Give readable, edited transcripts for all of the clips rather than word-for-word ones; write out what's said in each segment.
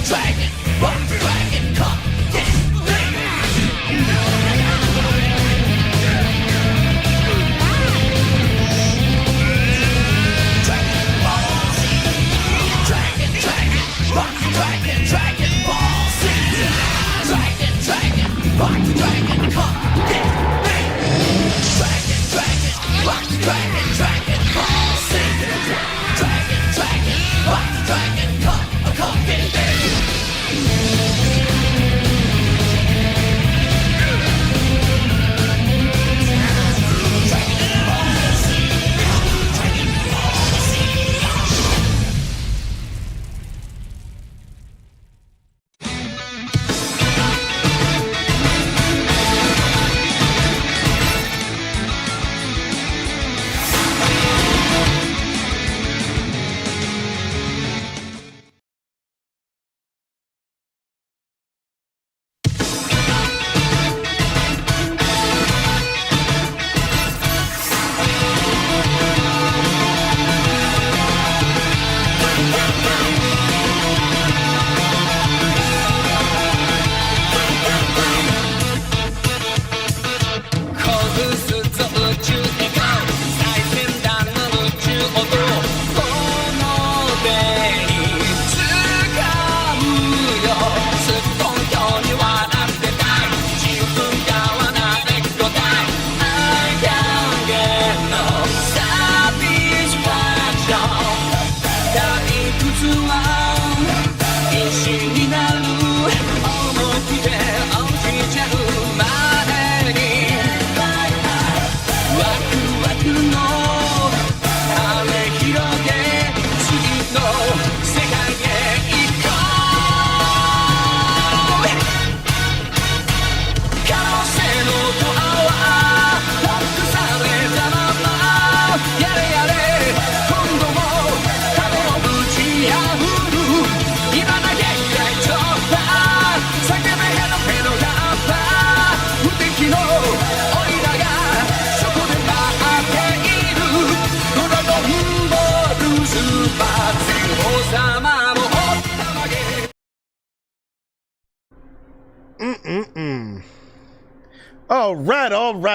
dragon, rock the dragon, come get me. Dragon Ball Z. Dragon, dragon, rock the dragon, Dragon Ball Z. Dragon, dragon, rock the dragon, come get me. Dragon, dragon, rock the dragon, Dragon Ball Z. Dragon, dragon, rock the dragon, come get me.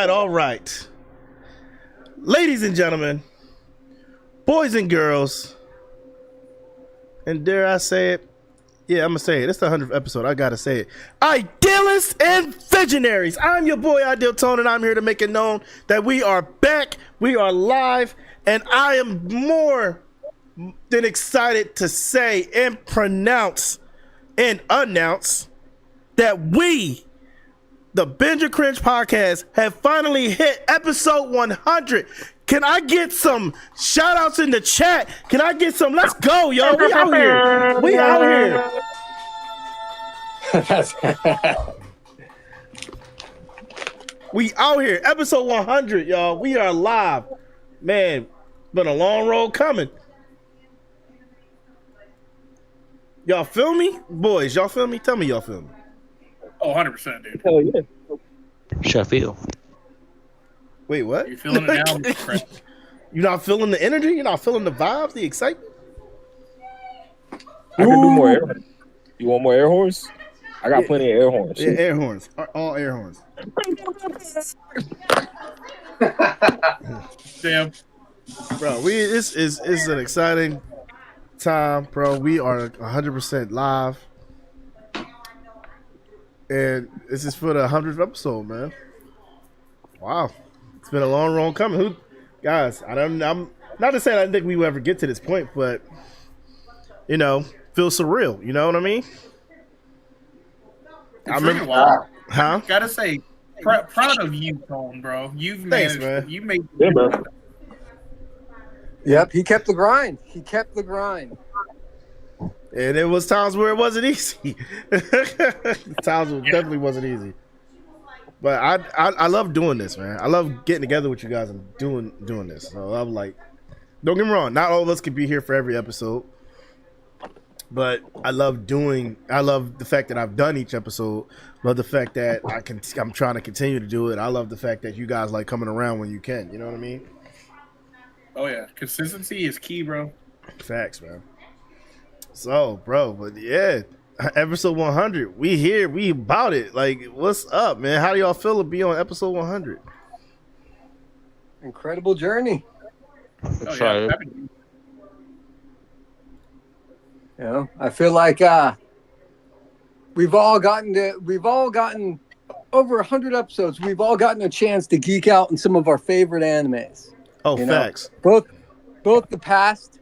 All right. Ladies and gentlemen, boys and girls, and dare I say it? Yeah, I'm going to say it. It's the 100th episode. I got to say it. Idealists and Visionaries. I'm your boy, Ideal Tone, and I'm here to make it known that we are back. We are live, and I am more than excited to say and pronounce and announce that we, the Binge and Cringe podcast, have finally hit episode 100. Can I get some shout outs in the chat? Can I get some? Let's go, yo. We out here. We out here. We out here. Episode 100, y'all. We are live. Man, been a long road coming. Y'all feel me? Boys, y'all feel me? Tell me y'all feel me. Oh, 100%, dude. Hell yeah. Sheffield. Wait, what? You feeling it now? You're not feeling the energy? You're not feeling the vibes, the excitement? I can do more air horns. You want more air horns? I got plenty of air horns. Yeah, air horns. All air horns. Damn. Bro, it's an exciting time, bro. We are 100% live. And this is for the 100th episode, man. Wow. It's been a long road coming. Guys, I'm not to say I didn't think we would ever get to this point, but, you know, feels surreal. You know what I mean? I remember. Huh? Gotta say, proud of you, Tone, bro. You've managed. Man. You made. Yeah, bro. Yep, he kept the grind. And there was times where it wasn't easy. Times where it definitely wasn't easy. But I love doing this, man. I love getting together with you guys and doing this. So I'm like, don't get me wrong, not all of us can be here for every episode. But I love the fact that I've done each episode. Love the fact that I'm trying to continue to do it. I love the fact that you guys like coming around when you can. You know what I mean? Oh yeah, consistency is key, bro. Facts, man. So, bro, but yeah, Episode 100. We here. We about it. Like, what's up, man? How do y'all feel to be on episode 100? Incredible journey. Excited. You know, I feel like we've all gotten over 100 episodes. We've all gotten a chance to geek out in some of our favorite animes. Oh, You know, facts. both the past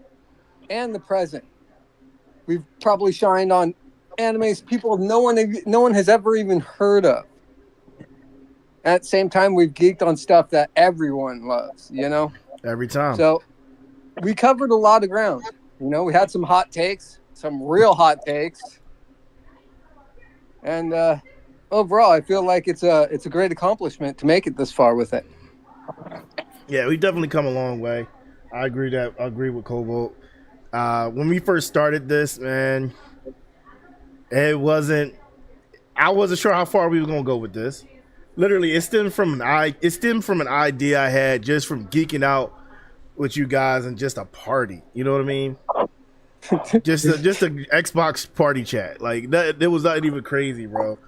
and the present. We've probably shined on animes no one has ever even heard of. At the same time, we've geeked on stuff that everyone loves, you know? Every time. So we covered a lot of ground. You know, we had some hot takes, some real hot takes. And overall, I feel like it's a great accomplishment to make it this far with it. Yeah, we definitely come a long way. I agree with Cobalt. When we first started this, man, I wasn't sure how far we were gonna go with this. Literally, it stemmed from an idea I had just from geeking out with you guys and just a party. You know what I mean? just a Xbox party chat. Like that, it was not even crazy, bro.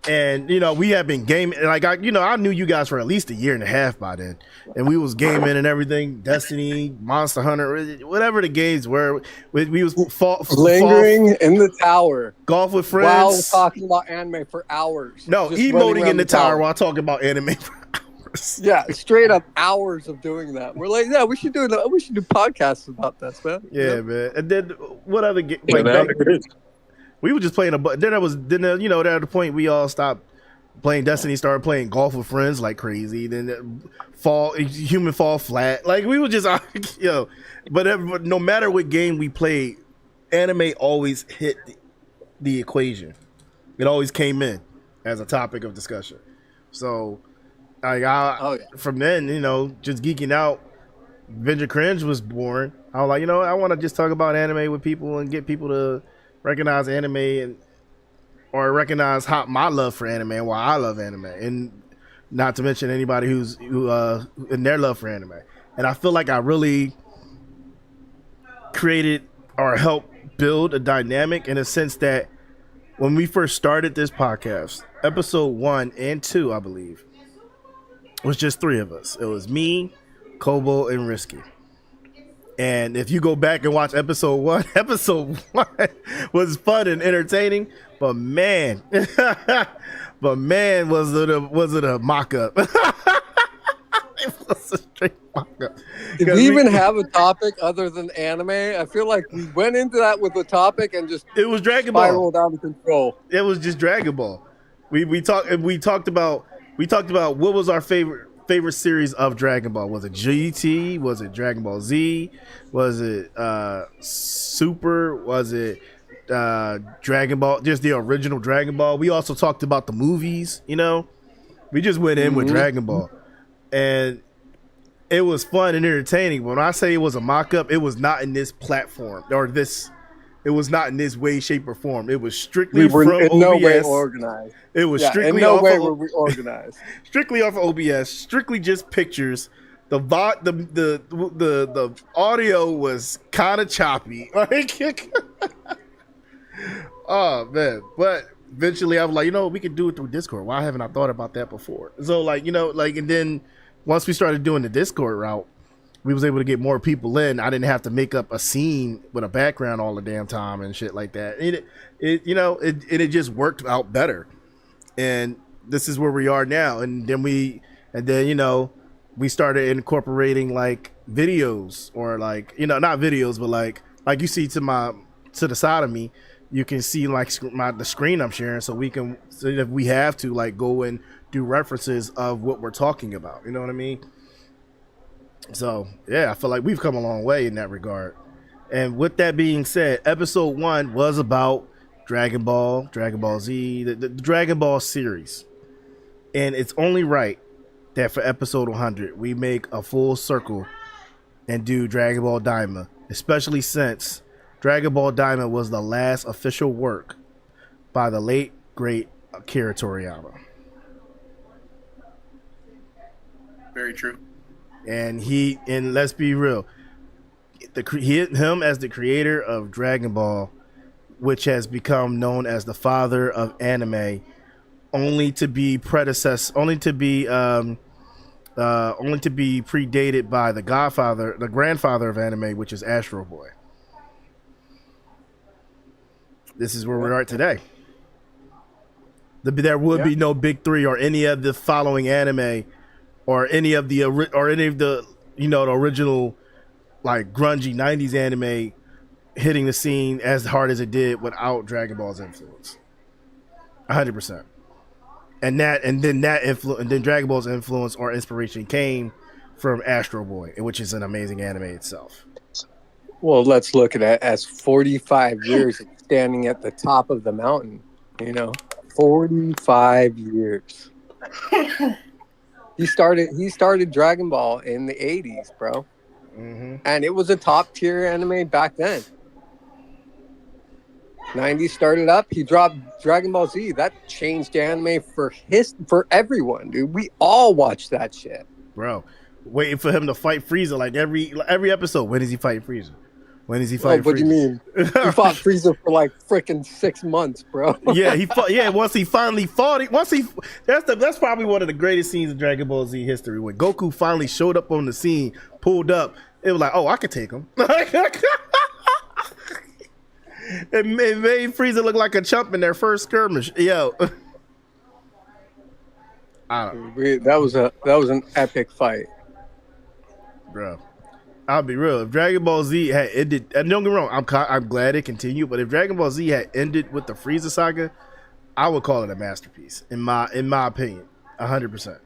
And you know, we have been gaming. Like I knew you guys for at least a year and a half by then, and we was gaming and everything. Destiny, Monster Hunter, whatever the games were. We was Lingering in the tower, golf with friends, while talking about anime for hours. No, Just emoting in the tower while talking about anime for hours. Yeah, straight up hours of doing that. We're like, yeah, we should do podcasts about this, man. Yeah, man. And then what other game? Yeah, man, it is. We were just playing then at the point we all stopped playing Destiny, started playing golf with friends like crazy. Then human fall flat. Like we were just but no matter what game we played, anime always hit the equation. It always came in as a topic of discussion. So from then, just geeking out, Binge Cringe was born. I was like, I want to just talk about anime with people and get people to recognize anime or recognize my love for anime and why I love anime, and not to mention anybody who in their love for anime. And I feel like I really created or helped build a dynamic in a sense that when we first started this podcast, episode 1 and 2, I believe, was just 3 of us. It was me, Kobo, and Risky. And if you go back and watch episode 1 was fun and entertaining, but man, was it a mock-up. It was a straight mock-up. Did we even have a topic other than anime? I feel like we went into that with a topic and just it was Dragon Ball. Spiraled out of control. It was just Dragon Ball. We talked about what was our favorite series of Dragon Ball. Was it GT? Was it Dragon Ball Z? Was it Super? Was it Dragon Ball? Just the original Dragon Ball. We also talked about the movies. We just went in with Dragon Ball, and it was fun and entertaining. But when I say it was a mock-up, it was not in this platform or this. It was not in this way, shape, or form. It was strictly from OBS. No way organized. It was strictly in no off way of, were we organized. Strictly off of OBS. Strictly just pictures. The audio was kind of choppy. Oh man! But eventually, I was like, we could do it through Discord. Why haven't I thought about that before? So and then once we started doing the Discord route, we was able to get more people in. I didn't have to make up a scene with a background all the damn time and shit like that. It just worked out better. And this is where we are now. And then we started incorporating like videos or like, not videos, but like you see to the side of me, you can see like the screen I'm sharing, so if we have to like go and do references of what we're talking about. You know what I mean? So, yeah, I feel like we've come a long way in that regard. And with that being said, episode 1 was about Dragon Ball, Dragon Ball Z, the Dragon Ball series. And it's only right that for episode 100, we make a full circle and do Dragon Ball Daima, especially since Dragon Ball Daima was the last official work by the late, great Akira Toriyama. Very true. And let's be real, him as the creator of Dragon Ball which has become known as the father of anime, only to be predated by the grandfather of anime, which is Astro Boy. This is where we are at today. There would be no big three or any of the following anime, or any of the the original like grungy '90s anime hitting the scene as hard as it did without Dragon Ball's influence. 100%. And then Dragon Ball's influence or inspiration came from Astro Boy, which is an amazing anime itself. Well, let's look at it as 45 years of standing at the top of the mountain. 45 years. He started Dragon Ball in the 80s, bro. Mm-hmm. And it was a top tier anime back then. 90s started up. He dropped Dragon Ball Z. That changed anime for everyone, dude. We all watched that shit, bro. Waiting for him to fight Frieza like every episode. When is he fighting Frieza? When is he fighting Frieza? What do you mean? He fought Frieza for like freaking 6 months, bro. Yeah, he fought. Yeah, once he finally fought it. That's probably one of the greatest scenes in Dragon Ball Z history. When Goku finally showed up on the scene, pulled up, it was like, oh, I could take him. It made Frieza look like a chump in their first skirmish. Yo, that was an epic fight, bro. I'll be real. If Dragon Ball Z had ended, and don't get me wrong, I'm glad it continued. But if Dragon Ball Z had ended with the Frieza saga, I would call it a masterpiece in my opinion, 100%.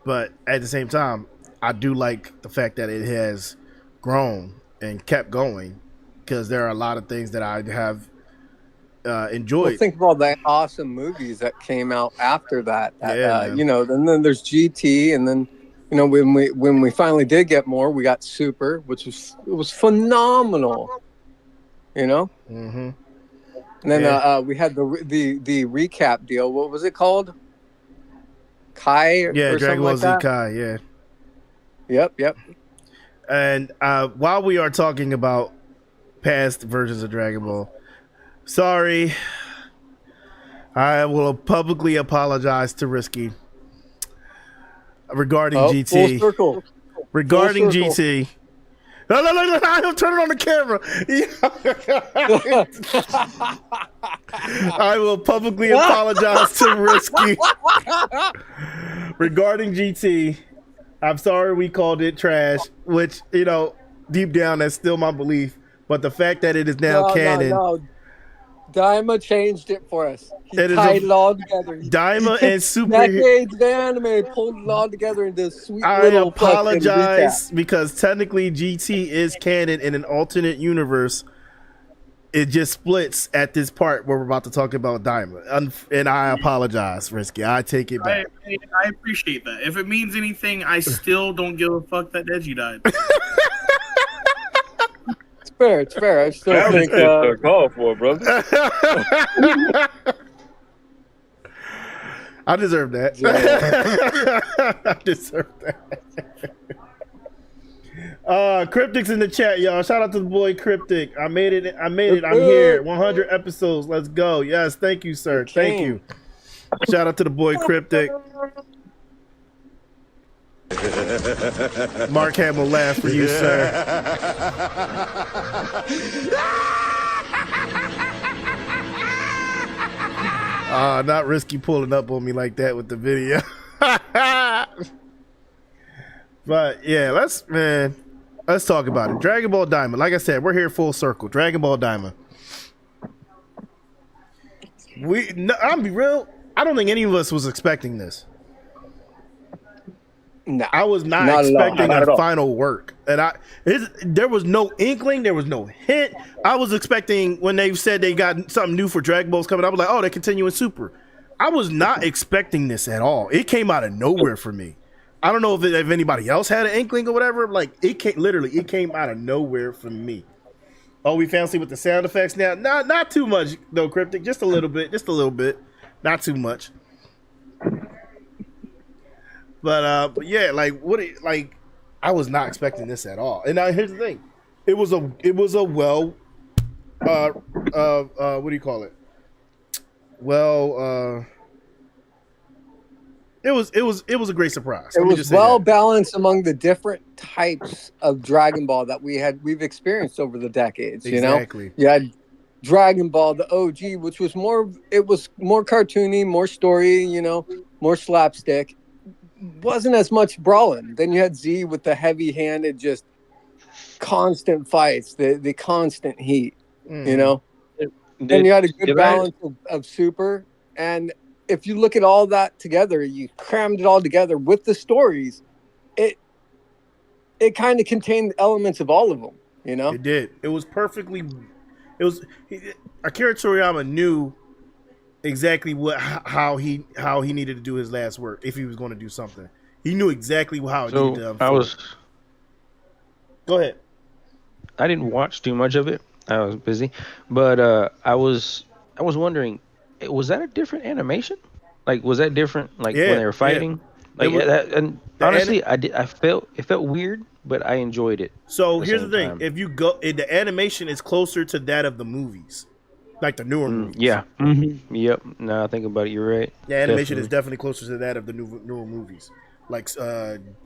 But at the same time, I do like the fact that it has grown and kept going, because there are a lot of things that I have enjoyed. Well, think about the awesome movies that came out after that. And then there's GT, and then when we finally did get more, we got Super, which was phenomenal. Mm-hmm. And then we had the recap deal. What was it called? Kai? Or Dragon Ball like Z that? Kai. Yeah. Yep. And while we are talking about past versions of Dragon Ball, sorry, I will publicly apologize to Risky regarding GT. Full circle. Regarding Full circle. GT. No, I'm turning on the camera. I will publicly apologize to Risky regarding GT. I'm sorry we called it trash, which, deep down, that's still my belief. But the fact that it is now canon. No. Daima changed it for us. He tied it all together. Daima and Super. Decades of anime pulled it all together into this sweet I little apologize because technically GT is canon in an alternate universe. It just splits at this part where we're about to talk about Daima. And I apologize, Risky. I take it back. I appreciate that. If it means anything, I still don't give a fuck that Deji died. It's fair. I still think called for, brother. I deserve that. I deserve that. Cryptic's in the chat, y'all. Shout out to the boy Cryptic. I made it. I'm here. 100 episodes. Let's go. Yes, thank you, sir. Thank you. Shout out to the boy Cryptic. Mark Hamill laugh for you, sir. Not Risky pulling up on me like that with the video. But yeah, let's talk about it. Dragon Ball Daima. Like I said, we're here full circle. Dragon Ball Daima. I'll be real. I don't think any of us was expecting this. No, I was not expecting a final work, and there was no inkling, there was no hint. I was expecting when they said they got something new for Dragon Balls coming. I was like, oh, they're continuing Super. I was not expecting this at all. It came out of nowhere for me. I don't know if anybody else had an inkling or whatever. Like it came out of nowhere for me. Oh, we fancy with the sound effects now. Not too much though, Cryptic. Just a little bit. Not too much. But yeah, I was not expecting this at all. And now here's the thing, it was a well What do you call it? Well, it was a great surprise. It Let me was just say well that. balanced among the different types of Dragon Ball that we've experienced over the decades. Exactly. You had Dragon Ball, the OG, which was more cartoony, more story, more slapstick. Wasn't as much brawling. Then you had Z with the heavy-handed, just constant fights, the constant heat. Mhm. Then you had a good did balance of Super. And if you look at all that together, you crammed it all together with the stories. It kind of contained elements of all of them. It did. It was perfectly. It was Akira Toriyama knew exactly how he needed to do his last work if he was going to do something. He knew exactly how it needed to So unfold. Go ahead. I didn't watch too much of it. I was busy, but I was wondering, was that a different animation? Like, was that different? Like when they were fighting? It Like was- and honestly, I felt it felt weird, but I enjoyed it. So at here's the same thing: time. if you go, the animation is closer to that of the movies, like the newer movies. Yeah. Yep. Now I think about it, you're right. The animation is definitely closer to that of the newer movies, like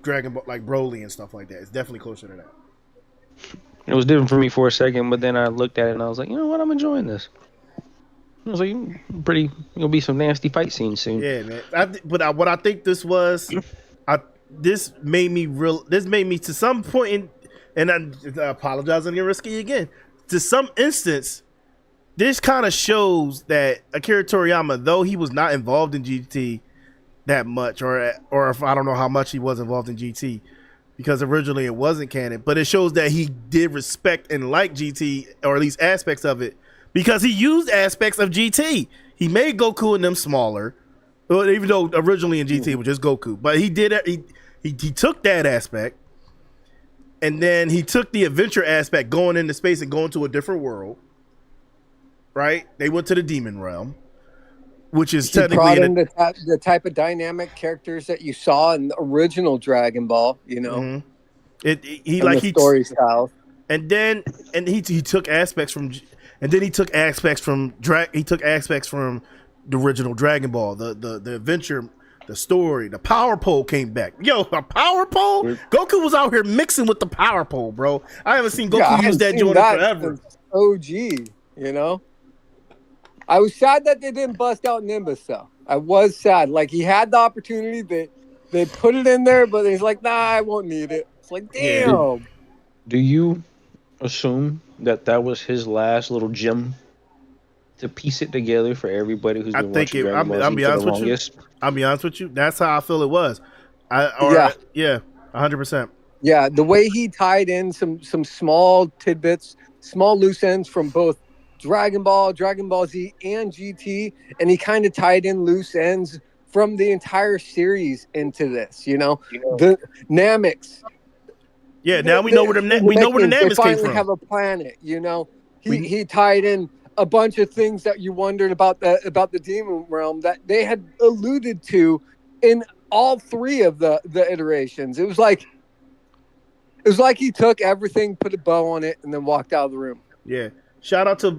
Dragon Ball, like Broly and stuff like that. It's definitely closer to that. It was different for me for a second, but then I looked at it and I was like, you know what? I'm enjoying this. I was like, It'll be some nasty fight scenes soon. Yeah, man. What I think this was, this made me to some point, and I apologize and get risky again. To some instance, this kind of shows that Akira Toriyama, though he was not involved in GT that much, or if I don't know how much he was involved in GT, because originally it wasn't canon, but it shows that he did respect and like GT, or at least aspects of it, because he used aspects of GT. He made Goku and them smaller, well, even though originally in GT it was just Goku, but he did it. He took that aspect, and then he took the adventure aspect, going into space and going to a different world. Right? They went to the demon realm, which is He technically brought in the type of dynamic characters that you saw in the original Dragon Ball. He and the story style. And then he took aspects from, and then he took aspects from the original Dragon Ball, the adventure, the story, the power pole came back. Yo, a power pole? Goku was out here mixing with the power pole, bro. I haven't seen Goku use that joint forever. OG, I was sad that they didn't bust out Nimbus though. I was sad. Like he had the opportunity, they put it in there, but he's like, nah, I won't need it. It's like, damn. Do you assume that was his last little gem to piece it together for everybody who's been watching Dragon Ball Z for the longest? I'll be honest with you. That's how I feel it was. 100%. Yeah, the way he tied in some small tidbits, small loose ends from both Dragon Ball Z, and GT, and he kind of tied in loose ends from the entire series into this. The Namex. Yeah, now we know where the Namex came finally from. Have a planet. He tied in a bunch of things that you wondered about the demon realm that they had alluded to in all three of the iterations. It was like he took everything, put a bow on it, and then walked out of the room. Yeah. Shout out to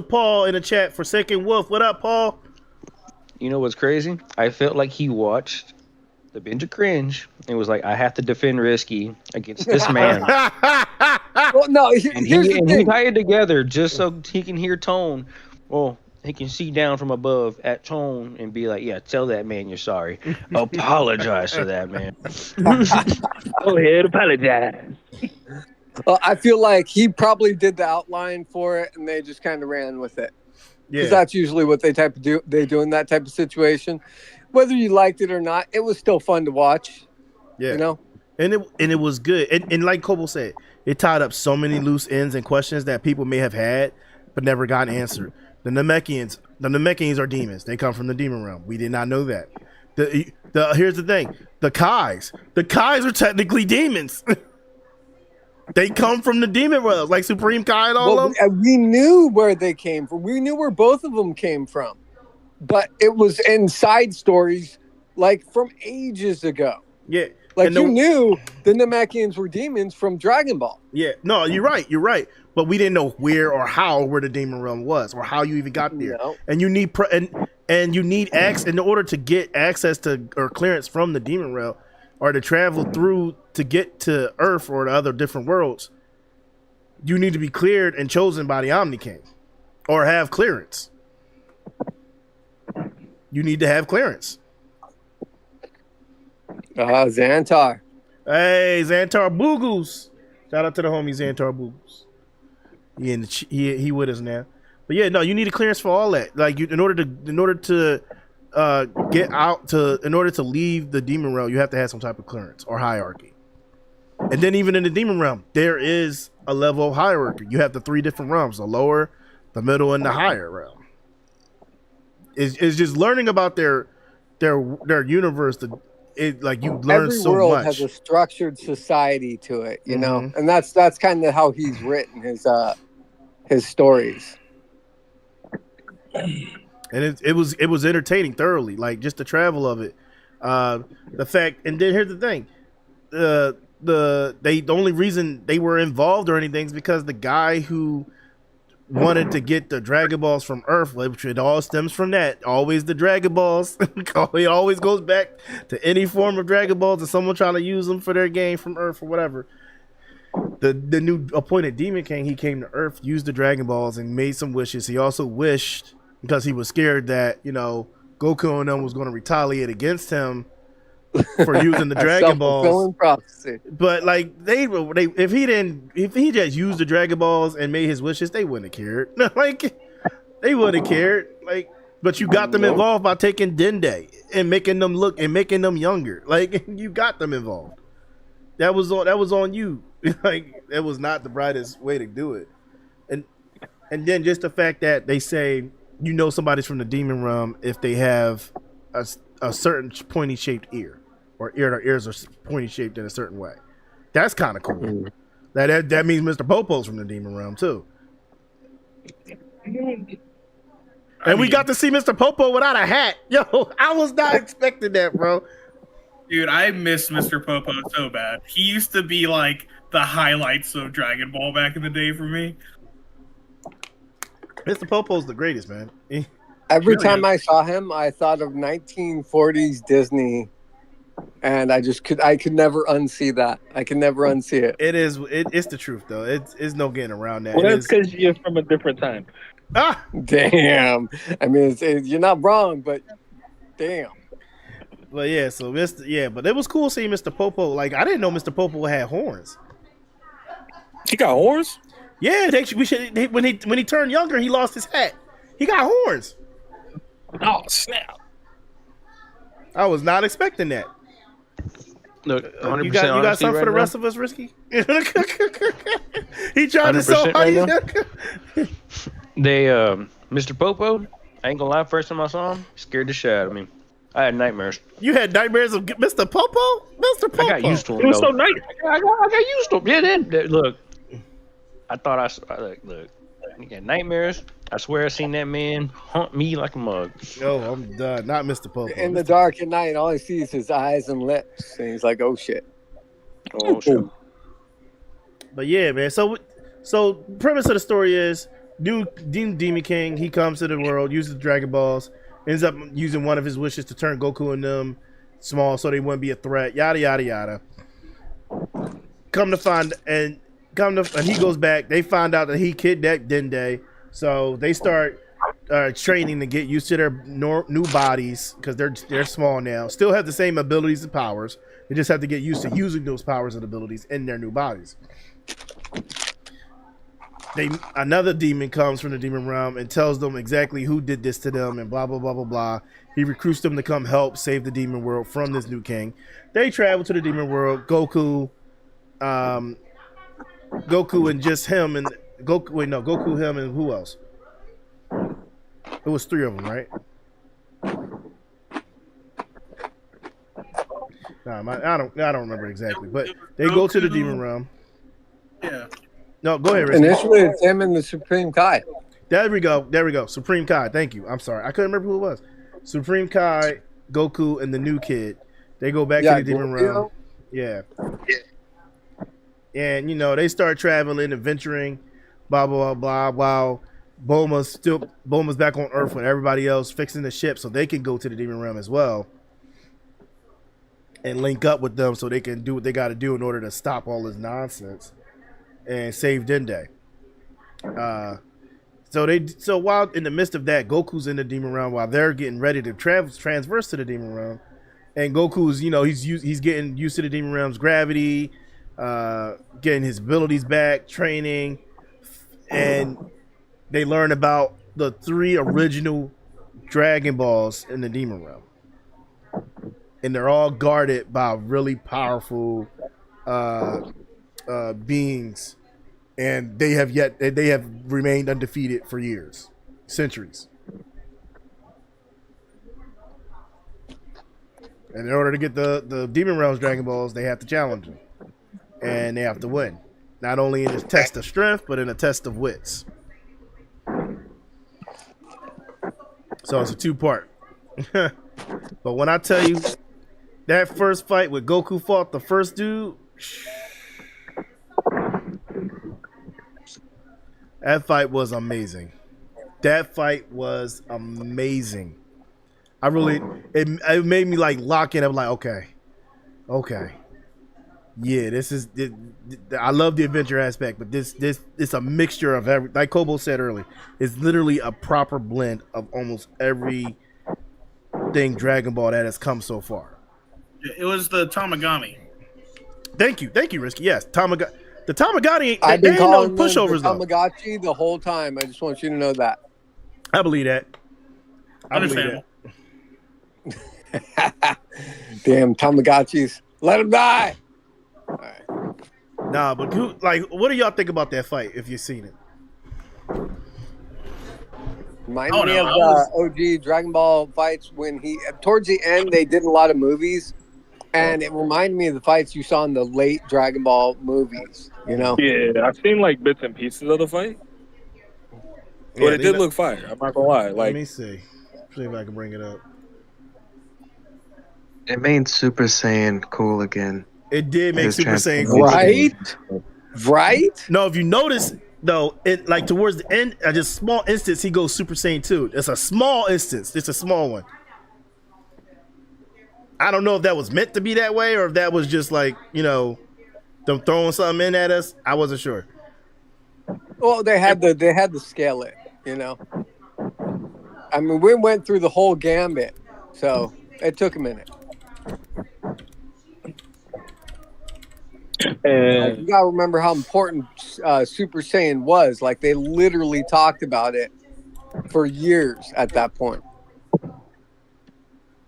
Paul in the chat, Forsaken Wolf. What up, Paul? You know what's crazy? I felt like he watched the Binge of Cringe and was like, I have to defend Risky against this man. Well, no, here's the thing. He tied it together just so he can hear Tone. Well, he can see down from above at Tone and be like, yeah, tell that man you're sorry. Apologize to that man. Go ahead, apologize. I feel like he probably did the outline for it, and they just kind of ran with it. Yeah, because that's usually what they do in that type of situation. Whether you liked it or not, it was still fun to watch. Yeah, and it was good. And like Kobo said, it tied up so many loose ends and questions that people may have had but never got answered. The Namekians are demons. They come from the demon realm. We did not know that. Here's the thing: the Kais are technically demons. They come from the demon world, like Supreme Kai and all of them. We knew where they came from. We knew where both of them came from. But it was in side stories, like from ages ago. Yeah, Like And you knew the Namekians were demons from Dragon Ball. Yeah, no, you're right. But we didn't know where or how where the demon realm was or how you even got there. No. And you need and you need access in order to get access to or clearance from the demon realm or to travel through to get to Earth or the other different worlds. You need to be cleared and chosen by the Omni King or have clearance. You need to have clearance. Xantar. Hey, Xantar Boogoos. Shout out to the homie Xantar Boogoos. He with us now. But yeah, no, you need a clearance for all that. Like in order to get out to in order to leave the demon realm, you have to have some type of clearance or hierarchy. And then even in the demon realm, there is a level of hierarchy. You have the 3 different realms: the lower, the middle, and the higher realm. It's just learning about their universe. Like you learn Every so world much. has a structured society to it, you know, and that's kind of how he's written his stories. And it was entertaining thoroughly, like just the travel of it. The fact, and then here's the thing, the only reason they were involved or anything is because the guy who wanted to get the Dragon Balls from Earth, which it all stems from that. Always the Dragon Balls. It always goes back to any form of Dragon Balls and someone trying to use them for their game from Earth or whatever. The new appointed Demon King, he came to Earth, used the Dragon Balls, and made some wishes. He also wished, because he was scared that, you know, Goku and them was going to retaliate against him for using the Dragon Balls. Prophecy. But like they if he just used the Dragon Balls and made his wishes, they wouldn't have cared. Like they wouldn't have cared. Like, but you got them involved by taking Dende and making them look and making them younger. Like you got them involved. That was on you. Like that was not the brightest way to do it. And then just the fact that they say you know somebody's from the demon realm if they have a certain pointy shaped ear. Or ears are pointy shaped in a certain way. That's kind of cool. That means Mr. Popo's from the demon realm too. And we got to see Mr. Popo without a hat. Yo, I was not expecting that, bro. Dude, I miss Mr. Popo so bad. He used to be like the highlights of Dragon Ball back in the day for me. Mr. Popo's the greatest, man. Every time I saw him, I thought of 1940s Disney. And I could never unsee that. I can never unsee it. It's the truth though. It's no getting around that. Well, that's because you're from a different time. Ah, Damn. I mean, you're not wrong, but damn. but yeah. So but it was cool seeing Mr. Popo. Like I didn't know Mr. Popo had horns. He got horns? Yeah, when he turned younger, he lost his hat. He got horns. Oh snap! I was not expecting that. Look, 100% You got something for the rest of us, Risky? He tried to sell. 100% They, Mr. Popo, I ain't gonna lie, first time I saw him, scared the shit out of me. I had nightmares. You had nightmares of Mr. Popo? Mr. Popo. I got used to him. It was though. so nice. I got used to him. Yeah, then look, I thought look, I got nightmares. I swear I seen that man hunt me like a mug. No, I'm done. Not Mr. Popo. In the dark at night, all I see is his eyes and lips. And he's like, oh, shit. Oh shit. But yeah, man. So premise of the story is Demon King, he comes to the world, uses the Dragon Balls, ends up using one of his wishes to turn Goku and them small so they wouldn't be a threat, yada yada yada. And he goes back, they find out that he kidnapped Dende, so they start training to get used to their new bodies because they're small now. Still have the same abilities and powers. They just have to get used to using those powers and abilities in their new bodies. Another demon comes from the demon realm and tells them exactly who did this to them and blah blah blah blah blah. He recruits them to come help save the demon world from this new king. They travel to the demon world. Goku and just him and Goku, him, and who else? It was 3 of them, right? I don't remember exactly, but they go to the demon realm. Yeah. No, go ahead, Risky. Initially, it's him and the Supreme Kai. There we go. Supreme Kai. Thank you. I'm sorry. I couldn't remember who it was. Supreme Kai, Goku, and the new kid. They go back to the demon realm. Yeah. And you know, they start traveling, adventuring, blah blah blah blah. While Bulma's back on Earth with everybody else, fixing the ship so they can go to the demon realm as well, and link up with them so they can do what they got to do in order to stop all this nonsense and save Dende. So while in the midst of that, Goku's in the demon realm while they're getting ready to transverse to the demon realm, and Goku's, you know, he's getting used to the demon realm's gravity, getting his abilities back, training, and they learn about the 3 original Dragon Balls in the demon realm, and they're all guarded by really powerful beings. And they have remained undefeated for years, centuries. And in order to get the Demon Realm's Dragon Balls, they have to challenge them. And they have to win. Not only in a test of strength, but in a test of wits. So it's a 2-part. But when I tell you, that first fight with Goku fought the first dude, that fight was amazing. That fight was amazing. It made me like lock in. I'm like, okay. Yeah, this is. I love the adventure aspect, but this it's a mixture of every. Like Kobo said earlier, it's literally a proper blend of almost everything Dragon Ball that has come so far. It was the Tamagami. Thank you, Risky. Yes, Tamagami. The Tamagami, I've they been ain't no calling them pushovers the though. Tamagotchi the whole time. I just want you to know that. I believe that. Understandable. Damn Tamagotchis. Let them die. All right. Nah, but what do y'all think about that fight if you've seen it? Reminded me of the OG Dragon Ball fights when towards the end, they did a lot of movies. And it reminded me of the fights you saw in the late Dragon Ball movies, you know? Yeah, I've seen like bits and pieces of the fight. But it did look fire. I'm not gonna lie. Let me see. See if I can bring it up. It made Super Saiyan cool again. It did make His Super Saiyan transformation. cool. Right? No, if you notice though, it like towards the end, just small instance, he goes Super Saiyan 2. It's a small instance. It's a small one. I don't know if that was meant to be that way or if that was just like, you know, them throwing something in at us. I wasn't sure. Well, they had to scale it, you know? I mean, we went through the whole gambit, so it took a minute. And You gotta remember how important Super Saiyan was. Like, they literally talked about it for years at that point.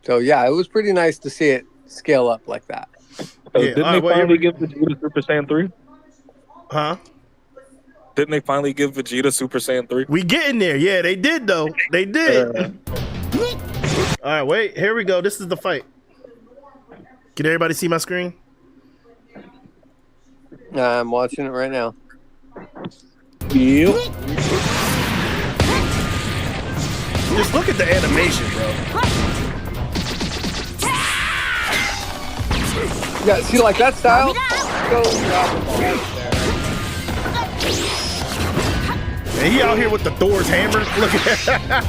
So yeah, it was pretty nice to see it scale up like that. didn't they finally give Vegeta Super Saiyan 3? Huh? Didn't they finally give Vegeta Super Saiyan 3? We getting there. Yeah, they did though. They did. All right, wait. Here we go. This is the fight. Can everybody see my screen? I'm watching it right now. Yep. Just look at the animation, bro. Yeah, see, like that style. So Dragon Ball right there. And he out here with the Thor's hammer. Look at that.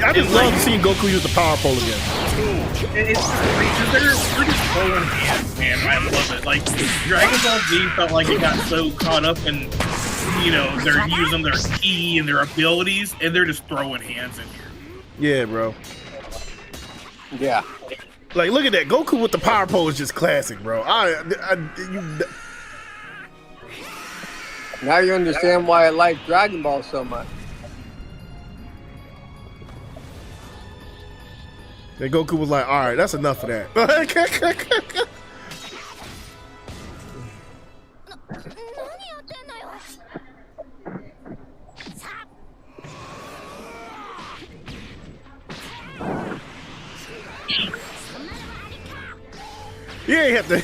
I just love seeing Goku use the power pole again. It's just they're just throwing hands, man. I love it. Like Dragon Ball Z felt like it got so caught up in, you know, they're using their ki and their abilities, and they're just throwing hands in here. Yeah, bro. Yeah. Like, look at that. Goku with the power pole is just classic, bro. Now you understand why I like Dragon Ball so much. And Goku was like, all right, that's enough of that. You ain't have to.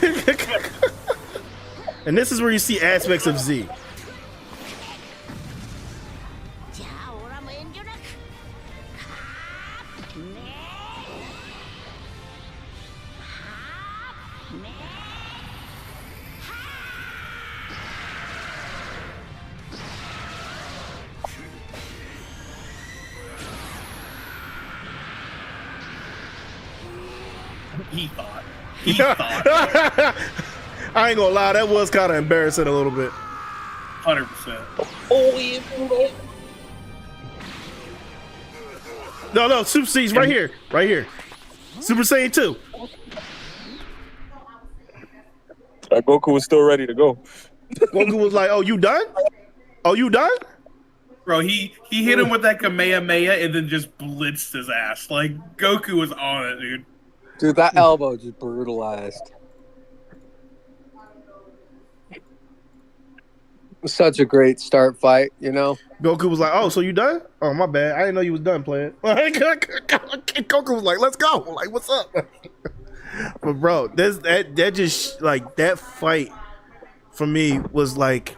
And this is where you see aspects of Z. He thought. He thought. I ain't gonna lie, that was kind of embarrassing a little bit. 100%. No, Super Saiyan's right here. Right here. Super Saiyan 2. Goku was still ready to go. Goku was like, oh, you done? Oh, you done? Bro, he hit him with that Kamehameha and then just blitzed his ass. Like, Goku was on it, dude. Dude, that elbow just brutalized. Such a great start fight, you know? Goku was like, oh, so you done? Oh, my bad. I didn't know you was done playing. Goku was like, let's go. Like, what's up? But bro, that just like that fight for me was like,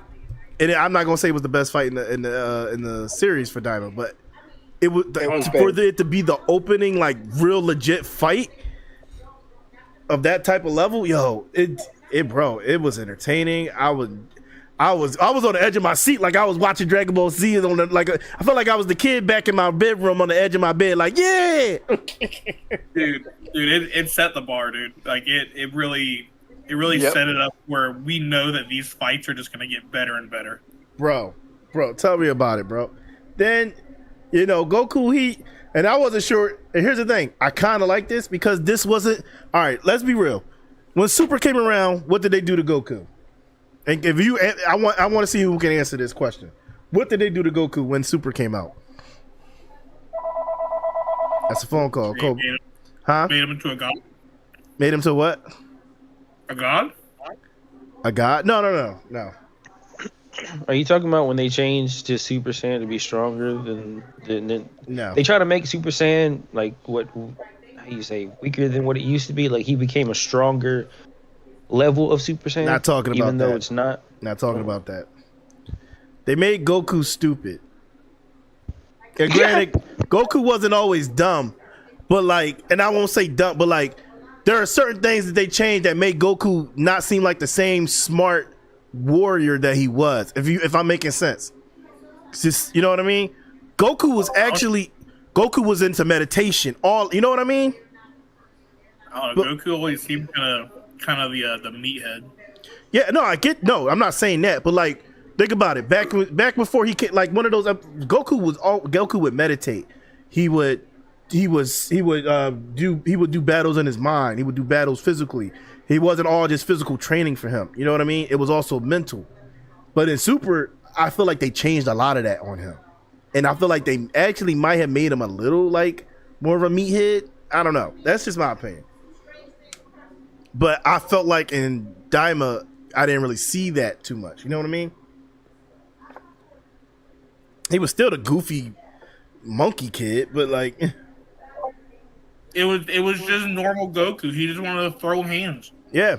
and I'm not gonna say it was the best fight in the series for Daima, but it was for it to be the opening like real legit fight of that type of level. Yo, it was entertaining. I was on the edge of my seat, like I was watching Dragon Ball Z. I felt like I was the kid back in my bedroom on the edge of my bed, like, yeah. dude, it set the bar, dude. Like it really set it up where we know that these fights are just gonna get better and better. Bro, tell me about it, bro. Then, Goku, and I wasn't sure. And here's the thing, I kind of like this because this wasn't. All right, let's be real. When Super came around, what did they do to Goku? And I want to see who can answer this question. What did they do to Goku when Super came out? That's a phone call. Made him into a god. Made him to what? A god? A god? No. Are you talking about when they changed to Super Saiyan to be stronger than No. They try to make Super Saiyan like how you say, weaker than what it used to be? Like he became a stronger level of Super Saiyan. Not talking about even that. Though it's not. Not talking about that. They made Goku stupid. And granted, Goku wasn't always dumb, but and I won't say dumb, but there are certain things that they changed that make Goku not seem like the same smart warrior that he was. If I'm making sense, just you know what I mean. Goku was into meditation. You know what I mean. Goku always seemed kind of the meathead. Yeah, no, I'm not saying that, but think about it. Back before he came, one of those Goku would meditate. He would do battles in his mind. He would do battles physically. He wasn't all just physical training for him. You know what I mean? It was also mental. But in Super, I feel like they changed a lot of that on him. And I feel like they actually might have made him a little more of a meathead. I don't know. That's just my opinion. But I felt like in Daima, I didn't really see that too much. You know what I mean? He was still the goofy monkey kid, but it was just normal Goku. He just wanted to throw hands. Yeah.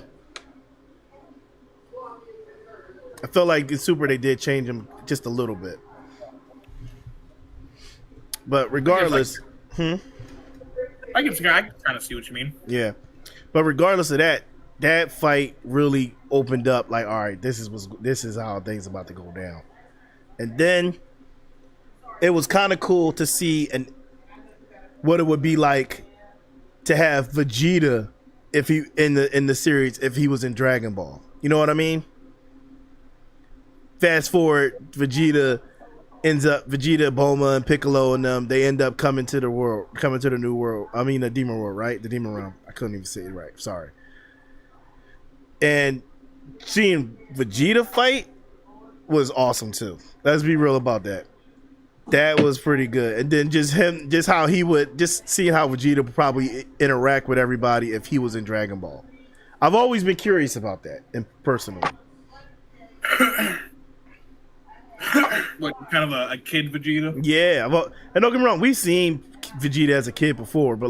I felt like in Super they did change him just a little bit. But regardless, I can kind of see what you mean. Yeah. But regardless of that fight really opened up all right, this is how things about to go down. And then it was kind of cool to see what it would be like to have Vegeta if he in the series if he was in Dragon Ball. You know what I mean? Fast forward, Vegeta, Bulma, and Piccolo and them, they end up coming to the new world. I mean the Demon World, right? The Demon Realm. I couldn't even say it right. Sorry. And seeing Vegeta fight was awesome too. Let's be real about that. That was pretty good. And then just how he would, just seeing how Vegeta would probably interact with everybody if he was in Dragon Ball. I've always been curious about that, and personally. What, kind of a kid Vegeta? Yeah. And don't get me wrong, we've seen Vegeta as a kid before, but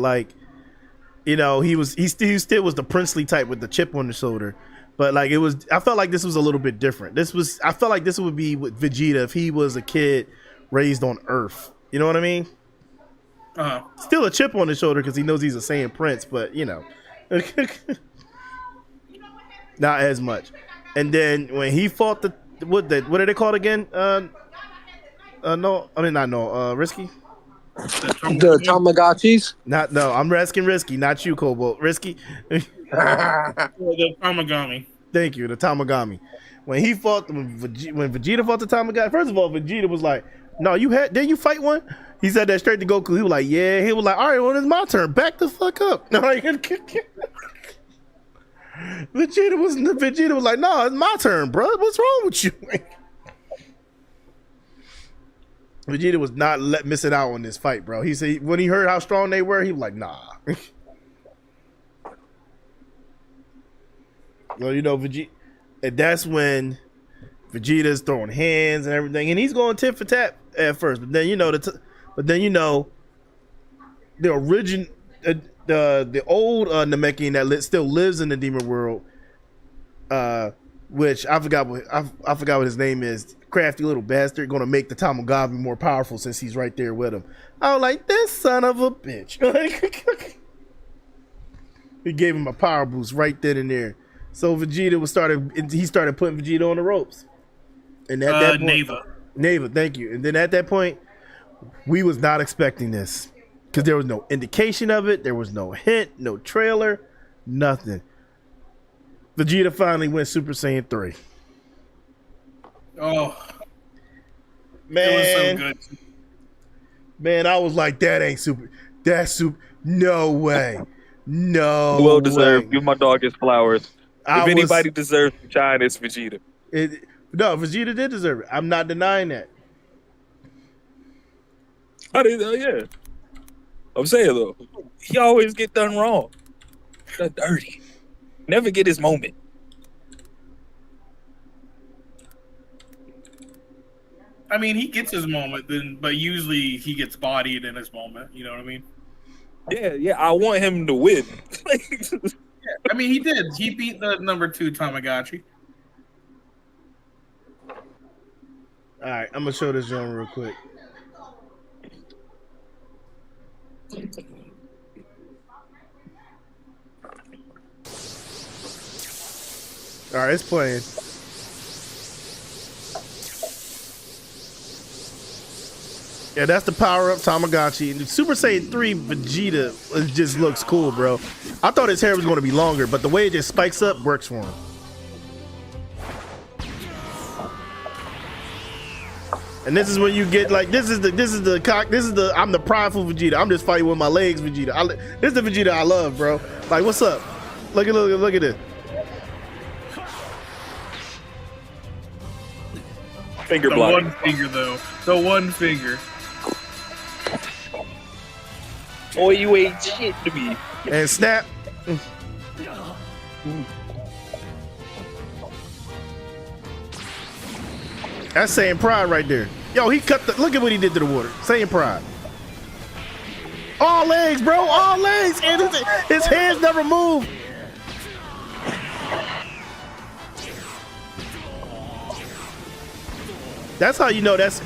he still was the princely type with the chip on the shoulder. But I felt like this was a little bit different. I felt like this would be with Vegeta if he was a kid raised on Earth. You know what I mean? Still a chip on his shoulder because he knows he's a Saiyan prince, but not as much. And then when he fought what are they called again? Risky? The Tamagotchis. No, I'm asking Risky, not you, Cobalt. Risky. The Tamagami. Thank you, the Tamagami. When Vegeta fought the Tamagami, first of all, Vegeta was like, "No, didn't you fight one?" He said that straight to Goku. He was like, "Yeah." He was like, "All right, well, it's my turn. Back the fuck up." No, Vegeta was like, "No, it's my turn, bro. What's wrong with you?" Vegeta was not missing out on this fight, bro. He said when he heard how strong they were, he was like, "Nah." Well, Vegeta, and that's when Vegeta's throwing hands and everything, and he's going tit for tat at first, but then the origin, the old Namekian that still lives in the demon world, which I forgot what his name is. Crafty little bastard, gonna make the Tamagami more powerful since he's right there with him. I was like, this son of a bitch. He gave him a power boost right then and there. So Vegeta started putting Vegeta on the ropes. And at that point, Neva, thank you. And then at that point, we was not expecting this because there was no indication of it. There was no hint, no trailer, nothing. Vegeta finally went Super Saiyan 3. Oh, man, it was so good. Man, I was like, that's super. No way. No. Well deserved. Give my dog his flowers. If anybody deserves to shine, it's Vegeta. No, Vegeta did deserve it. I'm not denying that. Yeah. I'm saying though, he always get done wrong. Done dirty. Never get his moment. I mean, he gets his moment, but usually he gets bodied in his moment. You know what I mean? Yeah. I want him to win. I mean, he did. He beat the number 2 Tamagotchi. All right, I'm gonna show this genre real quick. All right, it's playing. Yeah, that's the power-up Tamagotchi. And Super Saiyan 3 Vegeta just looks cool, bro. I thought his hair was going to be longer, but the way it just spikes up works for him. And this is when you get like this is the I'm the prideful Vegeta. I'm just fighting with my legs, Vegeta. This is the Vegeta I love, bro. Like, what's up? Look at this. Finger the block. one finger, though. The one finger. Oh, you ain't shit to me. And snap. That's saying pride right there. Yo, he look at what he did to the water. Saying pride. All legs, bro. All legs. And his hands never move. That's how you know that's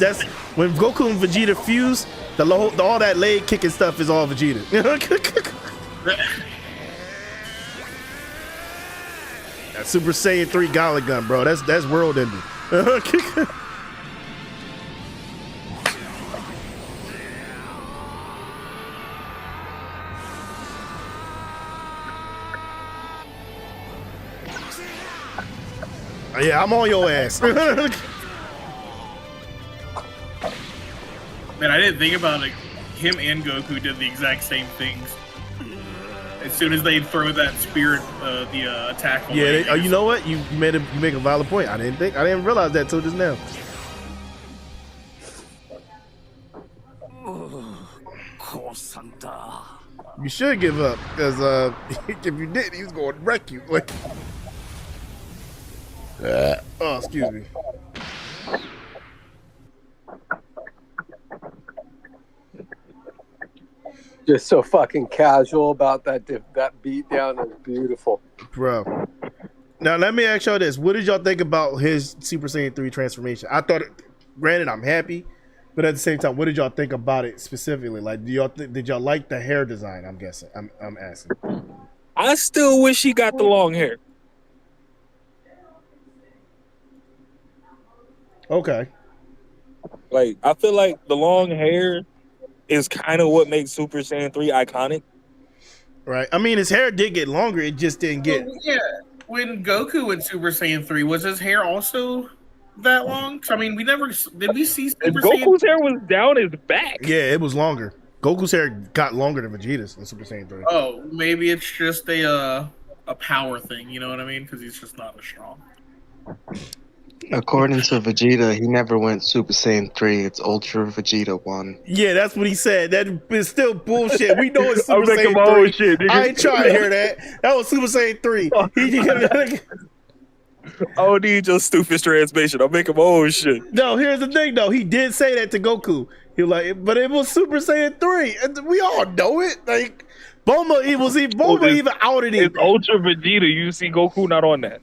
when Goku and Vegeta fuse, all that leg kicking stuff is all Vegeta. That Super Saiyan 3 Gauntlet gun, bro. That's world ending. Yeah, I'm on your ass. Man, I didn't think about it. Him and Goku did the exact same things. As soon as they throw that spirit, the attack. Yeah, you know what? You make a valid point. I didn't realize that till just now. You should give up, because if you didn't, he was going to wreck you. Like, oh, excuse me. Just so fucking casual about that beat down is beautiful, bro. Now let me ask y'all this: what did y'all think about his Super Saiyan 3 transformation? I thought, granted, I'm happy, but at the same time, what did y'all think about it specifically? Like, did y'all like the hair design? I'm guessing. I'm asking. I still wish he got the long hair. Okay. Like, I feel like the long hair is kind of what makes Super Saiyan 3 iconic. Right. I mean, his hair did get longer. It just didn't get. Yeah. When Goku went Super Saiyan 3, was his hair also that long? 'Cause, I mean, we never did we see And Super Goku's Saiyan? hair was down his back. Yeah, it was longer. Goku's hair got longer than Vegeta's in Super Saiyan 3. Oh, maybe it's just a power thing. You know what I mean? Because he's just not as strong. According to Vegeta, he never went Super Saiyan 3. It's Ultra Vegeta 1. Yeah, that's what he said. That is still bullshit. We know it's I'm Super making my Saiyan own 3. shit, nigga. I ain't trying to hear that. That was Super Saiyan 3. I don't need your stupid transmission. I'm making my own shit. No, here's the thing though. He did say that to Goku. He was like, but it was Super Saiyan 3. And we all know it. Like Bulma even outed him. It's Ultra Vegeta. You see Goku not on that.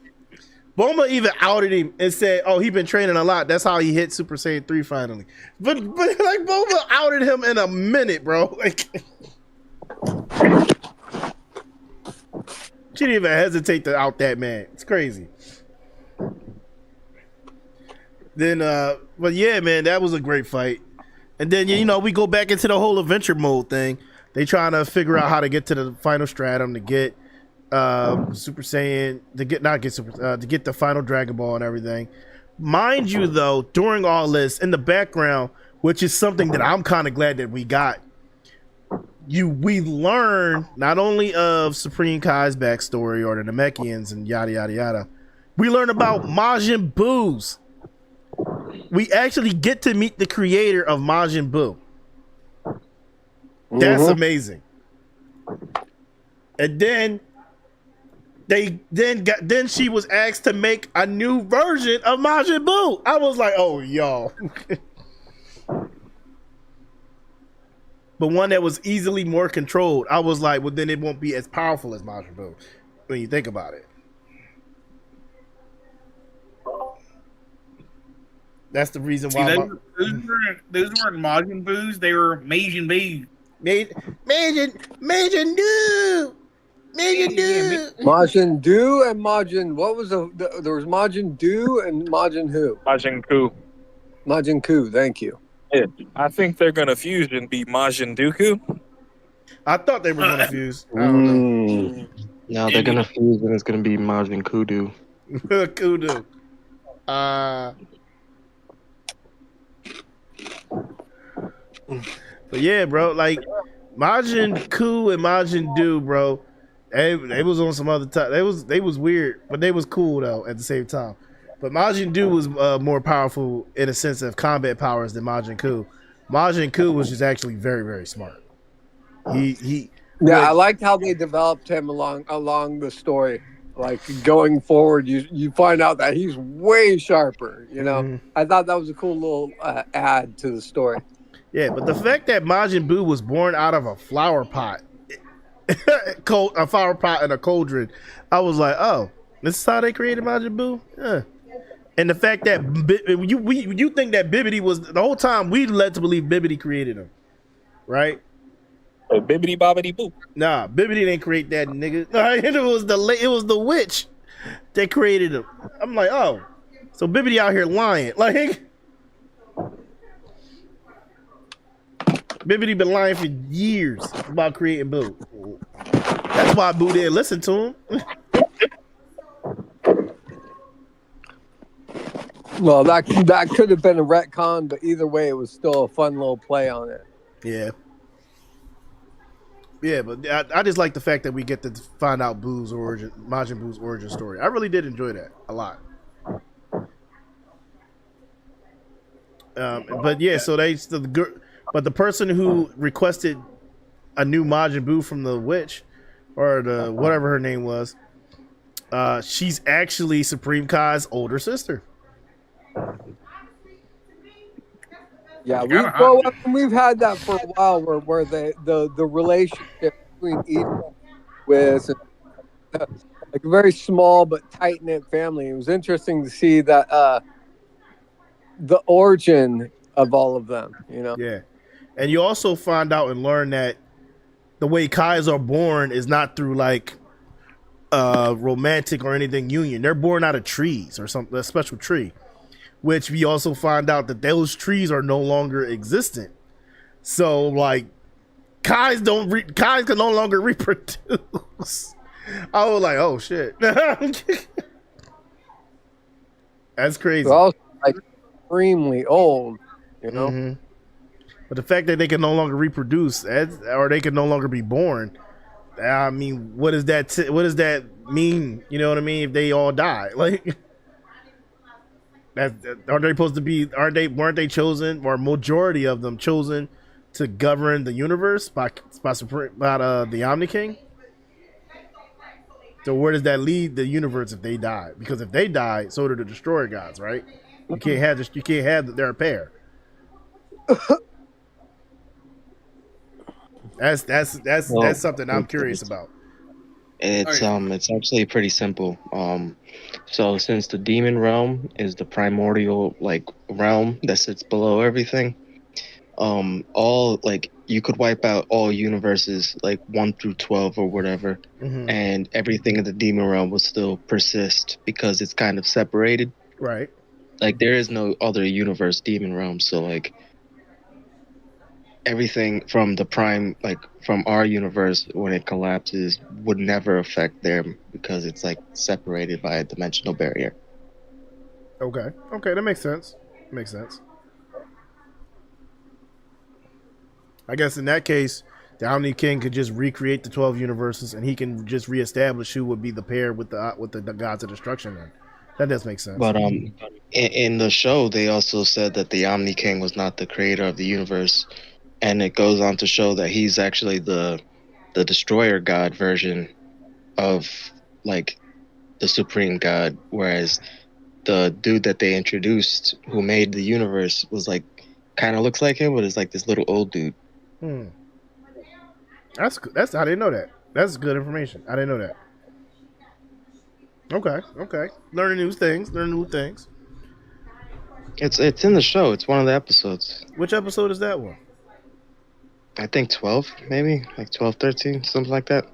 Bulma even outed him and said, "Oh, he been training a lot. That's how he hit Super Saiyan 3 finally." But like Bulma outed him in a minute, bro. Like she didn't even hesitate to out that man. It's crazy. Then but yeah, man, that was a great fight. And then you know, we go back into the whole adventure mode thing. They trying to figure out how to get to the final stratum to get Super Saiyan to get the final Dragon Ball and everything. Mind you, though, during all this in the background, which is something that I'm kind of glad that we got, we learn not only of Supreme Kai's backstory or the Namekians and yada yada yada. We learn about Majin Buu's. We actually get to meet the creator of Majin Buu. That's amazing. And then then she was asked to make a new version of Majin Buu. I was like, oh y'all. But one that was easily more controlled. I was like, well then it won't be as powerful as Majin Buu when you think about it. That's the reason why. Those weren't Majin Buus. They were Majin Buu. Majin Buu. Majin Do and Majin. What was there was Majin Do and Majin who? Majin Ku. Majin Ku. Thank you. Yeah, I think they're gonna fuse and be Majin Dooku. I thought they were gonna fuse. I don't know. No, they're gonna fuse and it's gonna be Majin Kudu. Kudu. But yeah, bro, like Majin Ku and Majin Do, bro, they was on some other time. They was weird, but they was cool though at the same time. But Majin Do was more powerful in a sense of combat powers than Majin Ku. Majin Ku was just actually very, very smart. I liked how they developed him along the story. Like going forward, you find out that he's way sharper. You know, I thought that was a cool little add to the story. Yeah, but the fact that Majin Buu was born out of a flower pot, a flower pot and a cauldron, I was like, oh, this is how they created Majin Buu? Yeah. And the fact that you think that Bibbidi was the whole time we led to believe Bibbidi created him, right? Bibbidi bobbidi boo. Nah, Bibbidi didn't create that nigga. It was the witch that created him. I'm like, oh, so Bibbidi out here lying, like. Bibbidi been lying for years about creating Boo. That's why Boo didn't listen to him. Well, that could have been a retcon, but either way, it was still a fun little play on it. Yeah. Yeah, but I just like the fact that we get to find out Majin Buu's origin story. I really did enjoy that a lot. But yeah, so but the person who requested a new Majin Buu from the witch, or the whatever her name was, she's actually Supreme Kai's older sister. Yeah, we've had that for a while, where the relationship between each with like a very small but tight knit family. It was interesting to see that the origin of all of them. You know. Yeah. And you also find out and learn that the way Kais are born is not through like romantic or anything union. They're born out of trees or something, a special tree, which we also find out that those trees are no longer existent. So like Kai's Kai's can no longer reproduce. I was like, oh shit. That's crazy. They're all like extremely old, you know. Mhm. But the fact that they can no longer reproduce, or they can no longer be born, I mean, what does that mean? You know what I mean? If they all die, like, aren't they supposed to be? Weren't they chosen, or majority of them chosen, to govern the universe by the Omni King? So where does that lead the universe if they die? Because if they die, so do the Destroyer gods, right? You can't have their pair. That's something I'm curious about. It's actually pretty simple. So since the demon realm is the primordial like realm that sits below everything, all like you could wipe out all universes like 1 through 12 or whatever, and everything in the demon realm will still persist because it's kind of separated. Right. Like there is no other universe demon realm, so like everything from the prime, like from our universe when it collapses, would never affect them because it's like separated by a dimensional barrier. Okay, that makes sense. I guess in that case, the Omni King could just recreate the 12 universes, and he can just reestablish who would be the pair with the gods of destruction. Then that does make sense. But in the show, they also said that the Omni King was not the creator of the universe, and it goes on to show that he's actually the destroyer god version of like the supreme god, whereas the dude that they introduced who made the universe was like kind of looks like him, but is like this little old dude. That's I didn't know that. That's good information. I didn't know that. Okay. Learning new things. It's in the show. It's one of the episodes. Which episode is that one? I think 12, maybe like 12, 13, something like that.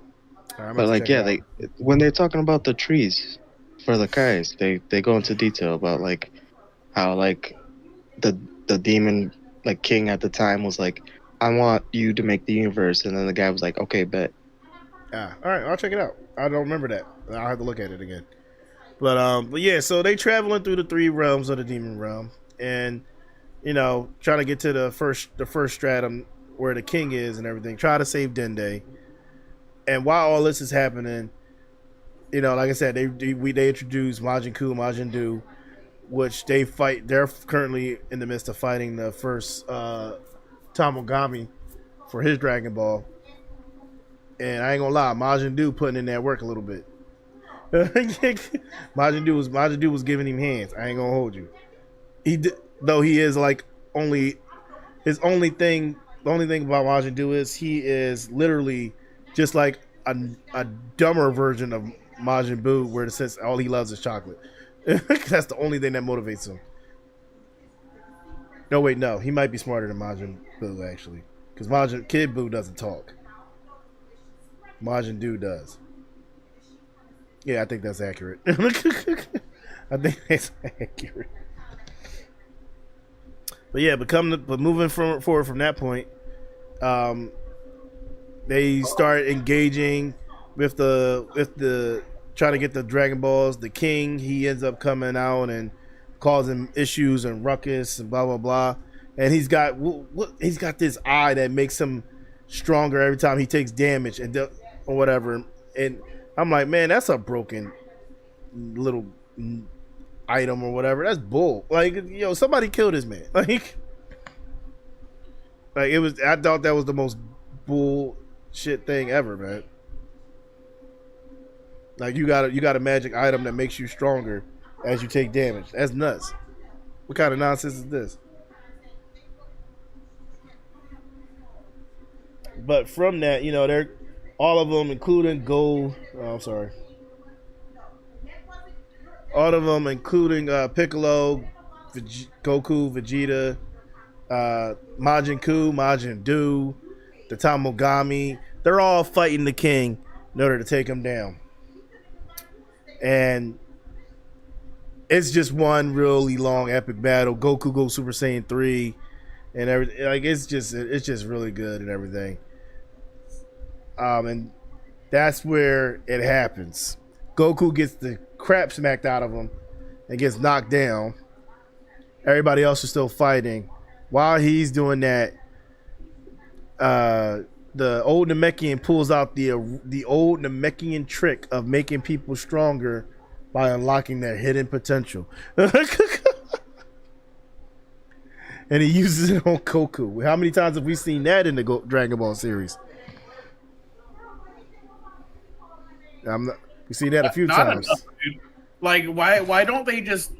Right, but like, yeah, when they're talking about the trees for the Kais, they go into detail about like how like the demon like king at the time was like, I want you to make the universe, and then the guy was like, okay, bet. All right, I'll check it out. I don't remember that. I'll have to look at it again. But yeah, so they traveling through the 3 realms of the demon realm, and trying to get to the first stratum where the king is and everything. Try to save Dende. And while all this is happening, like I said, they introduce Majin Ku, Majin Du, which they fight. They're currently in the midst of fighting the first Tamogami for his Dragon Ball. And I ain't gonna lie, Majin Du putting in that work a little bit. Majin Du was giving him hands. I ain't gonna hold you. Though he is like the only thing about Majin Du is he is literally just like a dumber version of Majin Buu, where it says all he loves is chocolate. That's the only thing that motivates him. No, wait, no, he might be smarter than Majin Buu actually, because Kid Buu doesn't talk. Majin Du does. Yeah, I think that's accurate. I think that's accurate. But yeah, but moving forward from that point, they start engaging with the trying to get the Dragon Balls. The king, he ends up coming out and causing issues and ruckus and blah blah blah. And he's got this eye that makes him stronger every time he takes damage or whatever. And I'm like, man, that's a broken little item or whatever. That's bull. Like, somebody killed this man. Like it was. I thought that was the most bullshit thing ever, man. Like you got a magic item that makes you stronger as you take damage. That's nuts. What kind of nonsense is this? But from that, they're all of them, including Gold. Oh, I'm sorry. All of them, including Piccolo, Goku, Vegeta, Majin Ku, Majin Du, the Tamogami. They're all fighting the king in order to take him down. And it's just one really long epic battle. Goku goes Super Saiyan 3. and everything. Like it's just really good and everything. And that's where it happens. Goku gets the crap smacked out of him and gets knocked down. Everybody else is still fighting. While he's doing that, the old Namekian pulls out the old Namekian trick of making people stronger by unlocking their hidden potential. And he uses it on Goku. How many times have we seen that in the Dragon Ball series? We see that a few times. Enough, dude. Like, why don't they just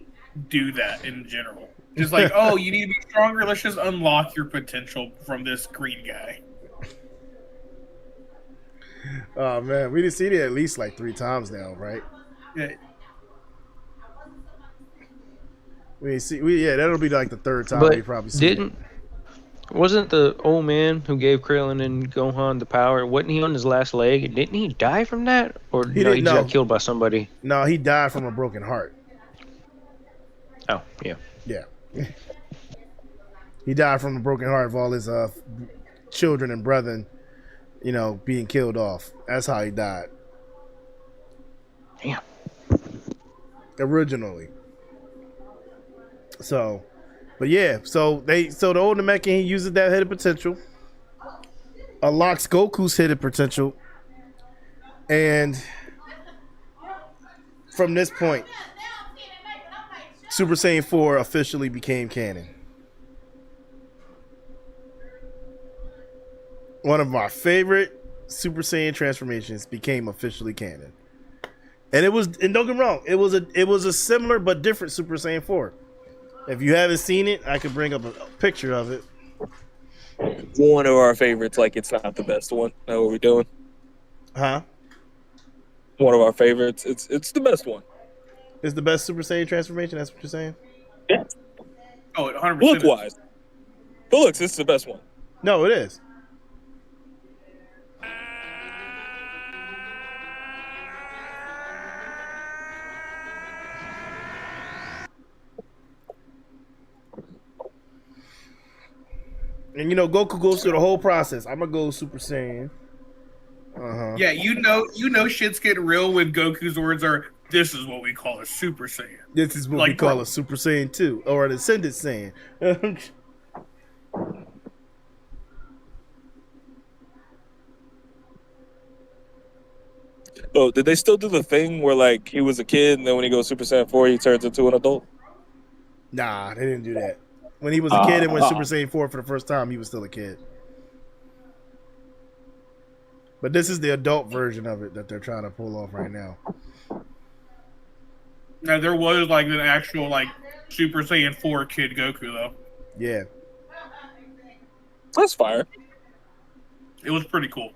do that in general? Just like, oh, you need to be stronger. Let's just unlock your potential from this green guy. Oh man, we didn't see it at least like 3 times now, right? Yeah. That'll be like the 3rd time But we probably see it. Wasn't the old man who gave Krillin and Gohan the power? Wasn't he on his last leg? Didn't he die from that, or He no? didn't He just know. got killed by somebody. No, he died from a broken heart. Oh yeah. Yeah. He died from a broken heart of all his children and brethren, being killed off. That's how he died. Damn. Originally. So, but yeah, so the old Namekian, he uses that hidden potential, unlocks Goku's hidden potential, and from this point, Super Saiyan 4 officially became canon. One of my favorite Super Saiyan transformations became officially canon. And don't get me wrong, it was a similar but different Super Saiyan 4. If you haven't seen it, I could bring up a picture of it. One of our favorites, like it's not the best one. Know what we're doing? Huh? One of our favorites. It's the best one. It's the best Super Saiyan transformation, that's what you're saying? Yeah. Oh, 100%. Look wise. But looks, this is the best one. No, it is. And Goku goes through the whole process. I'm gonna go Super Saiyan. Yeah, shit's getting real when Goku's words are, "This is what we call a Super Saiyan." This is what we call a Super Saiyan 2 or an Ascended Saiyan. Oh, did they still do the thing where like he was a kid and then when he goes Super Saiyan 4 he turns into an adult? Nah, they didn't do that. When he was a kid and went Super Saiyan 4 for the first time, he was still a kid. But this is the adult version of it that they're trying to pull off right now. Now, there was like an actual like Super Saiyan 4 kid Goku though. Yeah. That's fire. It was pretty cool.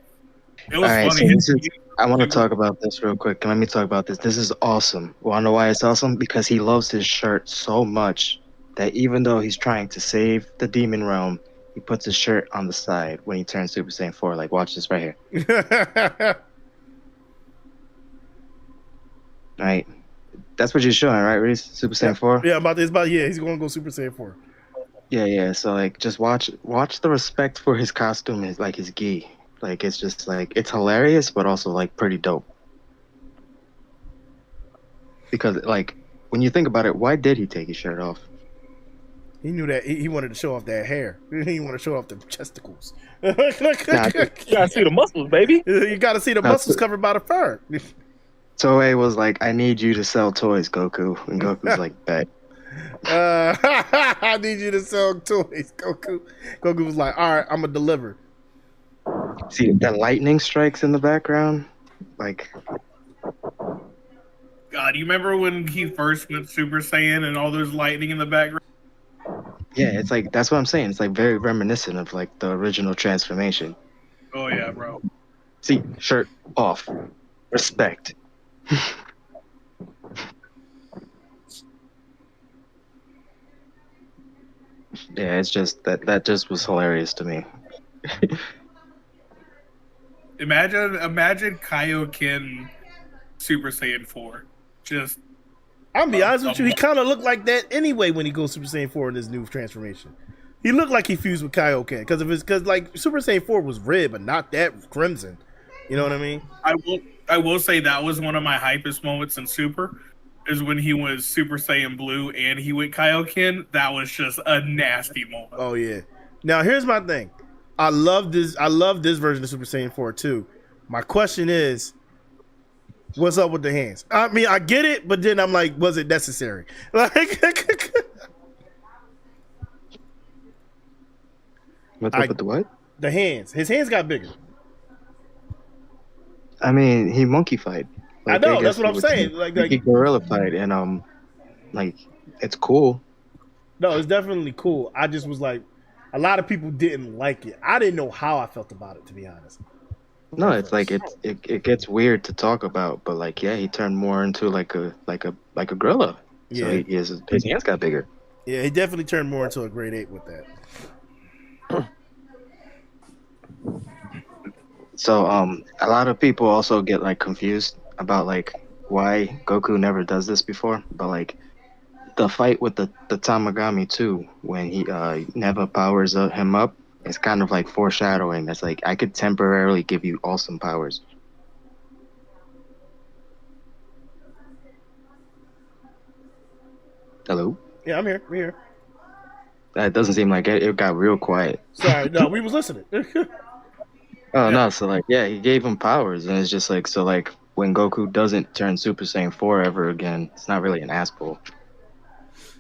It All was right, funny. so I want to talk about this real quick. Let me talk about this. This is awesome. Want to know why it's awesome? Because he loves his shirt so much that even though he's trying to save the demon realm, he puts his shirt on the side when he turns Super Saiyan 4. Like, watch this right here. Right. That's what you're showing, right, Reese? Super Saiyan 4? Yeah, he's going to go Super Saiyan 4. Yeah. So, like, just watch the respect for his costume, his gi. Like, it's just, like, it's hilarious, but also, like, pretty dope. Because, like, when you think about it, why did he take his shirt off? He knew that he wanted to show off that hair. He didn't want to show off the chesticles. You gotta see the muscles, baby. You got to see the muscles covered by the fur. Toei was like, I need you to sell toys, Goku. And Goku's like, bet. I need you to sell toys, Goku. Goku was like, all right, I'm going to deliver. See, the lightning strikes in the background? Like, God, you remember when he first went Super Saiyan and all those lightning in the background? yeah, it's like, that's what I'm saying. It's like very reminiscent of like the original transformation. Oh yeah, bro. See, shirt off. Respect. Yeah, it's just that just was hilarious to me. Imagine Kaioken Super Saiyan 4. Just I'm gonna be honest with you, he kind of looked like that anyway when he goes Super Saiyan 4 in this new transformation. He looked like he fused with Kaioken because like Super Saiyan 4 was red, but not that crimson. You know what I mean? I will say that was one of my hypest moments in Super, is when he was Super Saiyan Blue and he went Kaioken. That was just a nasty moment. Oh yeah. Now here's my thing. I love this version of Super Saiyan 4 too. My question is, what's up with the hands? I mean, I get it, but then I'm like, was it necessary? Like, What's up with the what? the hands. His hands got bigger. I mean, he monkey fight. I know, that's what I'm saying. He Like, gorilla fight, and like it's cool. no, it's definitely cool. I just was like, a lot of people didn't like it. I didn't know how I felt about it, to be honest. No, it's like it gets weird to talk about, but like yeah, he turned more into like a gorilla. Yeah. So his hands got bigger. Yeah, he definitely turned more into a grade 8 with that. So a lot of people also get like confused about like why Goku never does this before, but like the fight with the Tamagami too, when he never powers him up, it's kind of like foreshadowing. It's like I could temporarily give you awesome powers. Hello? Yeah, I'm here. We're here. That doesn't seem like it got real quiet. Sorry, no, we was listening. Oh no, so like yeah, he gave him powers, and it's just like so like when Goku doesn't turn Super Saiyan 4 ever again, it's not really an ass pull.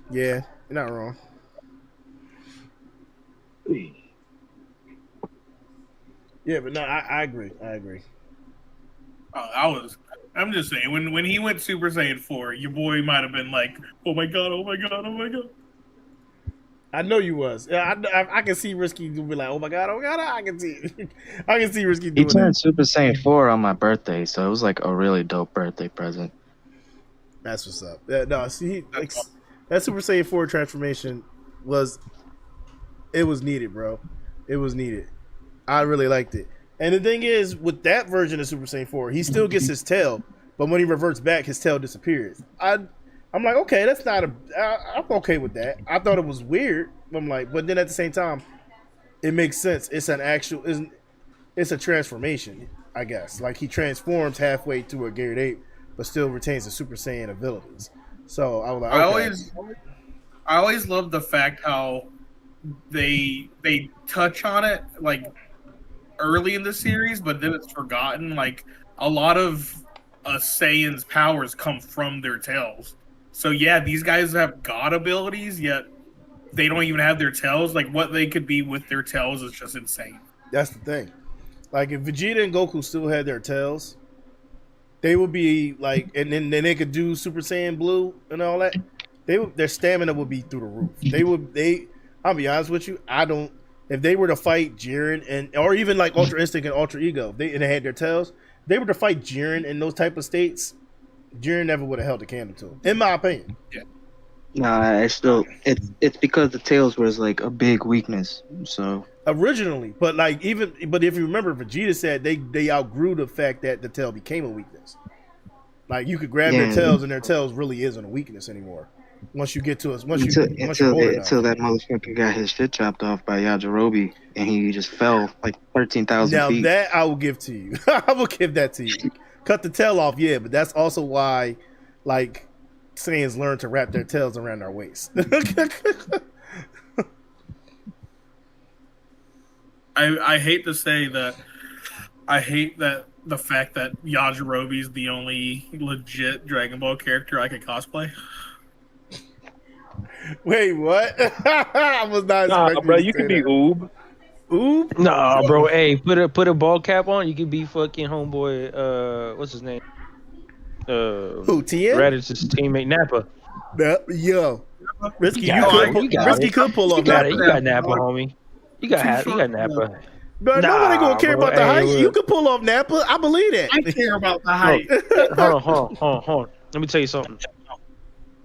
Yeah, you're not wrong. Yeah, but no, I agree. I agree. I'm just saying, when he went Super Saiyan 4, your boy might have been like, oh my god, oh my god, oh my god. I know you was. Yeah, I can see Risky be like, oh my god, I can see it. I can see Risky He doing turned that. Super Saiyan 4 on my birthday, so it was like a really dope birthday present. That's what's up. Yeah, no, see, like, that Super Saiyan 4 transformation was needed, bro. It was needed. I really liked it. And the thing is, with that version of Super Saiyan 4, he still gets his tail, but when he reverts back, his tail disappears. I'm like, okay, that's not I'm okay with that. I thought it was weird. I'm like, but then at the same time, it makes sense. It's a transformation, I guess. Like he transforms halfway to a Geared Ape, but still retains the Super Saiyan abilities. So I was like, okay. I always love the fact how they touch on it like early in the series, but then it's forgotten. Like a lot of Saiyan's powers come from their tails. So yeah, these guys have god abilities, yet they don't even have their tails. Like what they could be with their tails is just insane. That's the thing. Like if Vegeta and Goku still had their tails, they would be like, and then they could do Super Saiyan Blue and all that. Their stamina would be through the roof. I'll be honest with you, if they were to fight Jiren or even like Ultra Instinct and Ultra Ego, and they had their tails, they were to fight Jiren in those type of states, Jiren never would have held a candle to him, in my opinion. Yeah. Nah, it's because the tails was like a big weakness. So Originally, but if you remember, Vegeta said they outgrew the fact that the tail became a weakness. Like you could grab their tails, and their tails really isn't a weakness anymore. Once you get to us, until that motherfucker got his shit chopped off by Yajirobe, and he just fell like 13,000 feet. Now that I will give to you. I will give that to you. Cut the tail off, yeah, but that's also why, like, Saiyans learn to wrap their tails around their waist. I hate to say that. I hate that the fact that Yajirobe is the only legit Dragon Ball character I could cosplay. Wait, what? I was not. Nah, bro, you could be Oob. Oob? Nah, bro. Hey, put a ball cap on. You could be fucking homeboy. What's his name? Who? Tien? Raditch's teammate Nappa. Yo, Risky, Risky could pull off Nappa. You got Nappa, homie. You got Nappa. But nobody gonna care about the height. Look. You could pull off Nappa. I believe that. I care about the height. Hold on. Let me tell you something.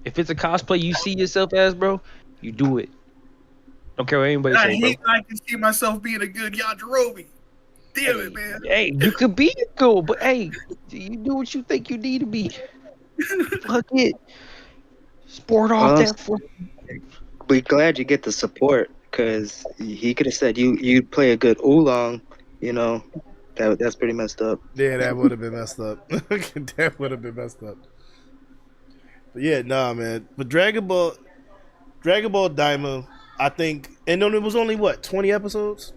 If it's a cosplay you see yourself as, bro, you do it. Don't care what anybody says, bro. I can see myself being a good Yajirobe. Damn it, man. Hey, you could be cool, but hey, you do what you think you need to be. Fuck it. Sport off that. We're glad you get the support, because he could have said you play a good oolong, you know, that's pretty messed up. Yeah, that would have been messed up. That would have been messed up. But yeah, nah, man. But Dragon Ball Daima, I think, and then it was only what 20 episodes.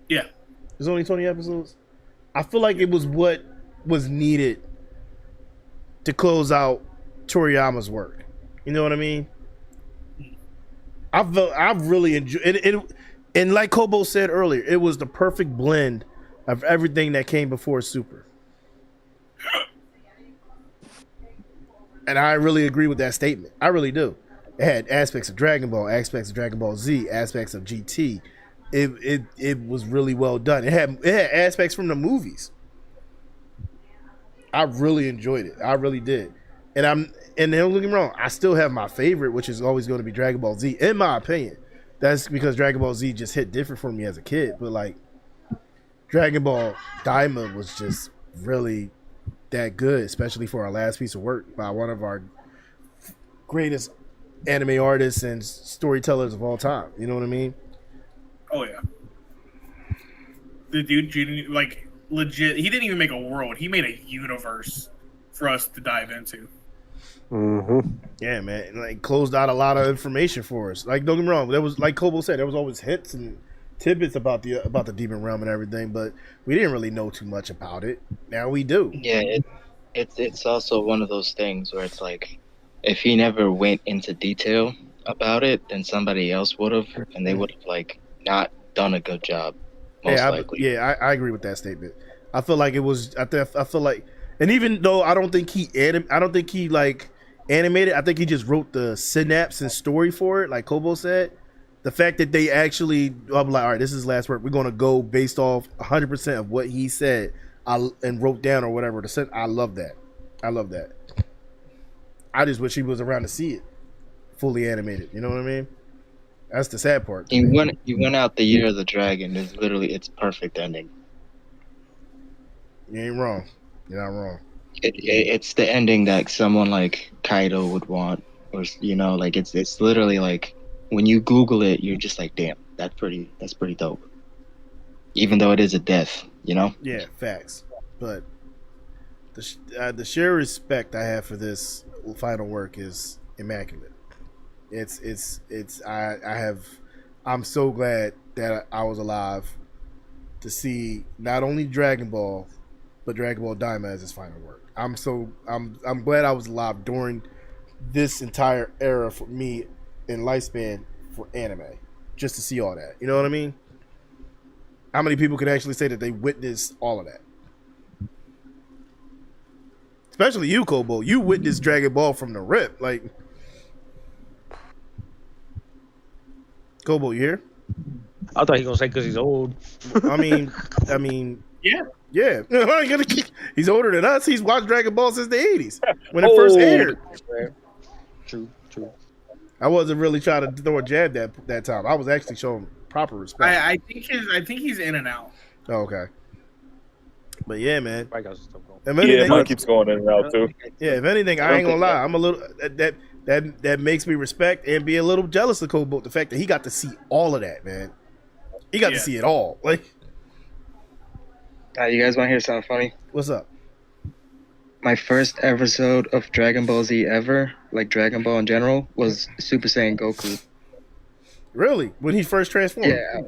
Yeah. It was only 20 episodes. I feel like it was what was needed to close out Toriyama's work. You know what I mean? I've really enjoyed it, and like Kobo said earlier, it was the perfect blend of everything that came before Super. And I really agree with that statement. I really do. It had aspects of Dragon Ball, aspects of Dragon Ball Z, aspects of GT. It was really well done. It had aspects from the movies. I really enjoyed it. I really did. And don't get me wrong, I still have my favorite, which is always going to be Dragon Ball Z, in my opinion. That's because Dragon Ball Z just hit different for me as a kid. But like Dragon Ball Daima was just really that good, especially for our last piece of work by one of our greatest anime artists and storytellers of all time. You know what I mean? Oh yeah. The dude, like, legit. He didn't even make a world. He made a universe for us to dive into. Yeah, man. And, like, closed out a lot of information for us. Like, don't get me wrong. There was, like Kobo said, there was always hints and tidbits about the demon realm and everything, but we didn't really know too much about it. Now we do. Yeah, it's also one of those things where it's like, if he never went into detail about it, then somebody else would have, and they would have like not done a good job. Most likely. I agree with that statement. I feel like it was. I feel like, and even though I don't think he like animated. I think he just wrote the synapse and story for it, like Kobo said. The fact that they actually, I'm like, all right, this is his last work. We're going to go based off 100% of what he said and wrote down or whatever. I love that. I love that. I just wish he was around to see it fully animated. You know what I mean? That's the sad part. He went out the Year of the Dragon. It's perfect ending. You ain't wrong. You're not wrong. It's the ending that someone like Kaido would want, or like it's literally like when you Google it, you're just like, damn, that's pretty dope. Even though it is a death, Yeah, facts. But the sheer respect I have for this final work is immaculate. I'm so glad that I was alive to see not only Dragon Ball, but Dragon Ball Daima as his final work. I'm glad I was alive during this entire era for me in lifespan for anime, just to see all that. You know what I mean? How many people can actually say that they witnessed all of that? Especially you, Kobo. You witnessed Dragon Ball from the rip. Like, Kobo, you here? I thought he was gonna say because he's old. I mean, Yeah. yeah. He's older than us. He's watched Dragon Ball since the 80s when it first aired. True. I wasn't really trying to throw a jab that time. I was actually showing proper respect. I think he's in and out. Oh, okay. But yeah, man. I got some stuff going. If Yeah, anything, mine keeps going in and out too. yeah, if anything, I ain't gonna lie. I'm a little that makes me respect and be a little jealous of Kobo. The fact that he got to see all of that, man. He got to see it all. Like, you guys want to hear something funny? what's up? My first episode of Dragon Ball Z ever, like Dragon Ball in general, was Super Saiyan Goku. Really? When he first transformed? Yeah,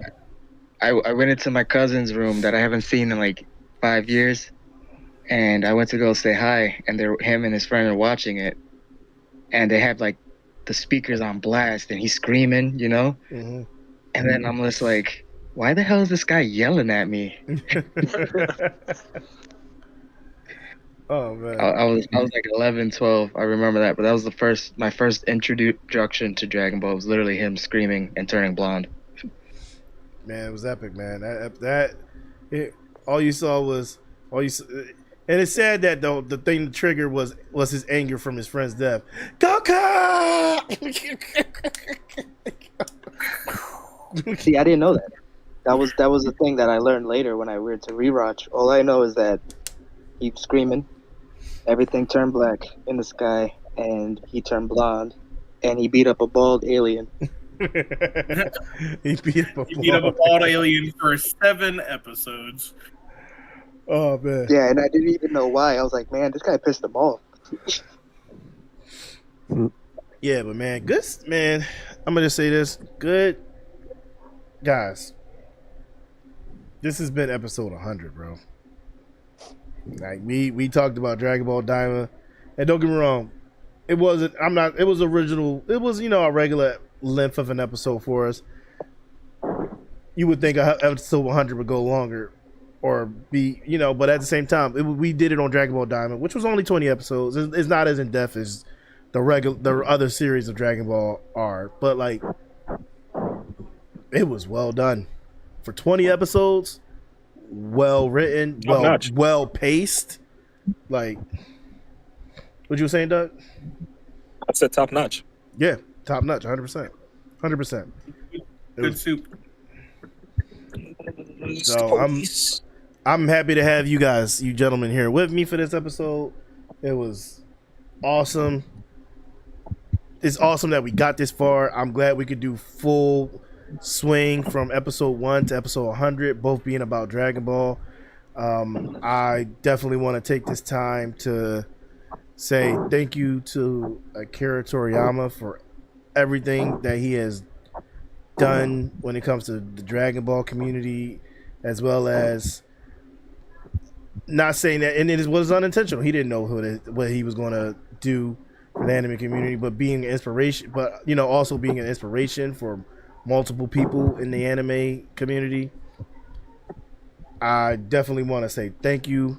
I went into my cousin's room that I haven't seen in like 5 years, and I went to go say hi, and him and his friend are watching it, and they have like the speakers on blast, and he's screaming, Mm-hmm. And then I'm just like, why the hell is this guy yelling at me? Oh man. I was like 11, 12. I remember that, but that was my first introduction to Dragon Ball. It was literally him screaming and turning blonde. Man, it was epic, man. All you saw, and it's sad that though the thing to trigger was his anger from his friend's death. Goku! See, I didn't know that. That was the thing that I learned later when I went to rewatch. All I know is that he was screaming, everything turned black in the sky, and he turned blonde, and he beat up a bald alien. He beat up a He beat up a bald bald alien for 7 episodes. Oh man. Yeah, and I didn't even know why. I was like, man, this guy pissed him off. Yeah, but man, good man. I'm gonna just say this, good guys. This has been episode 100, bro. Like we talked about DragonBall Daima, and don't get me wrong, it wasn't. I'm not. It was original. It was a regular length of an episode for us. You would think episode 100 would go longer, or be but at the same time, we did it on DragonBall Daima, which was only 20 episodes. It's not as in depth as the other series of Dragon Ball are, but like it was well done for 20 episodes. Well written, well paced. Like, what you were saying, Doug? I said top notch. Yeah, top notch, 100%, 100%. Good soup. So I'm happy to have you guys, you gentlemen, here with me for this episode. It was awesome. It's awesome that we got this far. I'm glad we could do full swing from episode 1 to episode 100, both being about Dragon Ball. I definitely want to take this time to say thank you to Akira Toriyama for everything that he has done when it comes to the Dragon Ball community, as well as not saying that, and it was unintentional. He didn't know what he was going to do for the anime community, but being an inspiration, but also being an inspiration for multiple people in the anime community. I definitely want to say thank you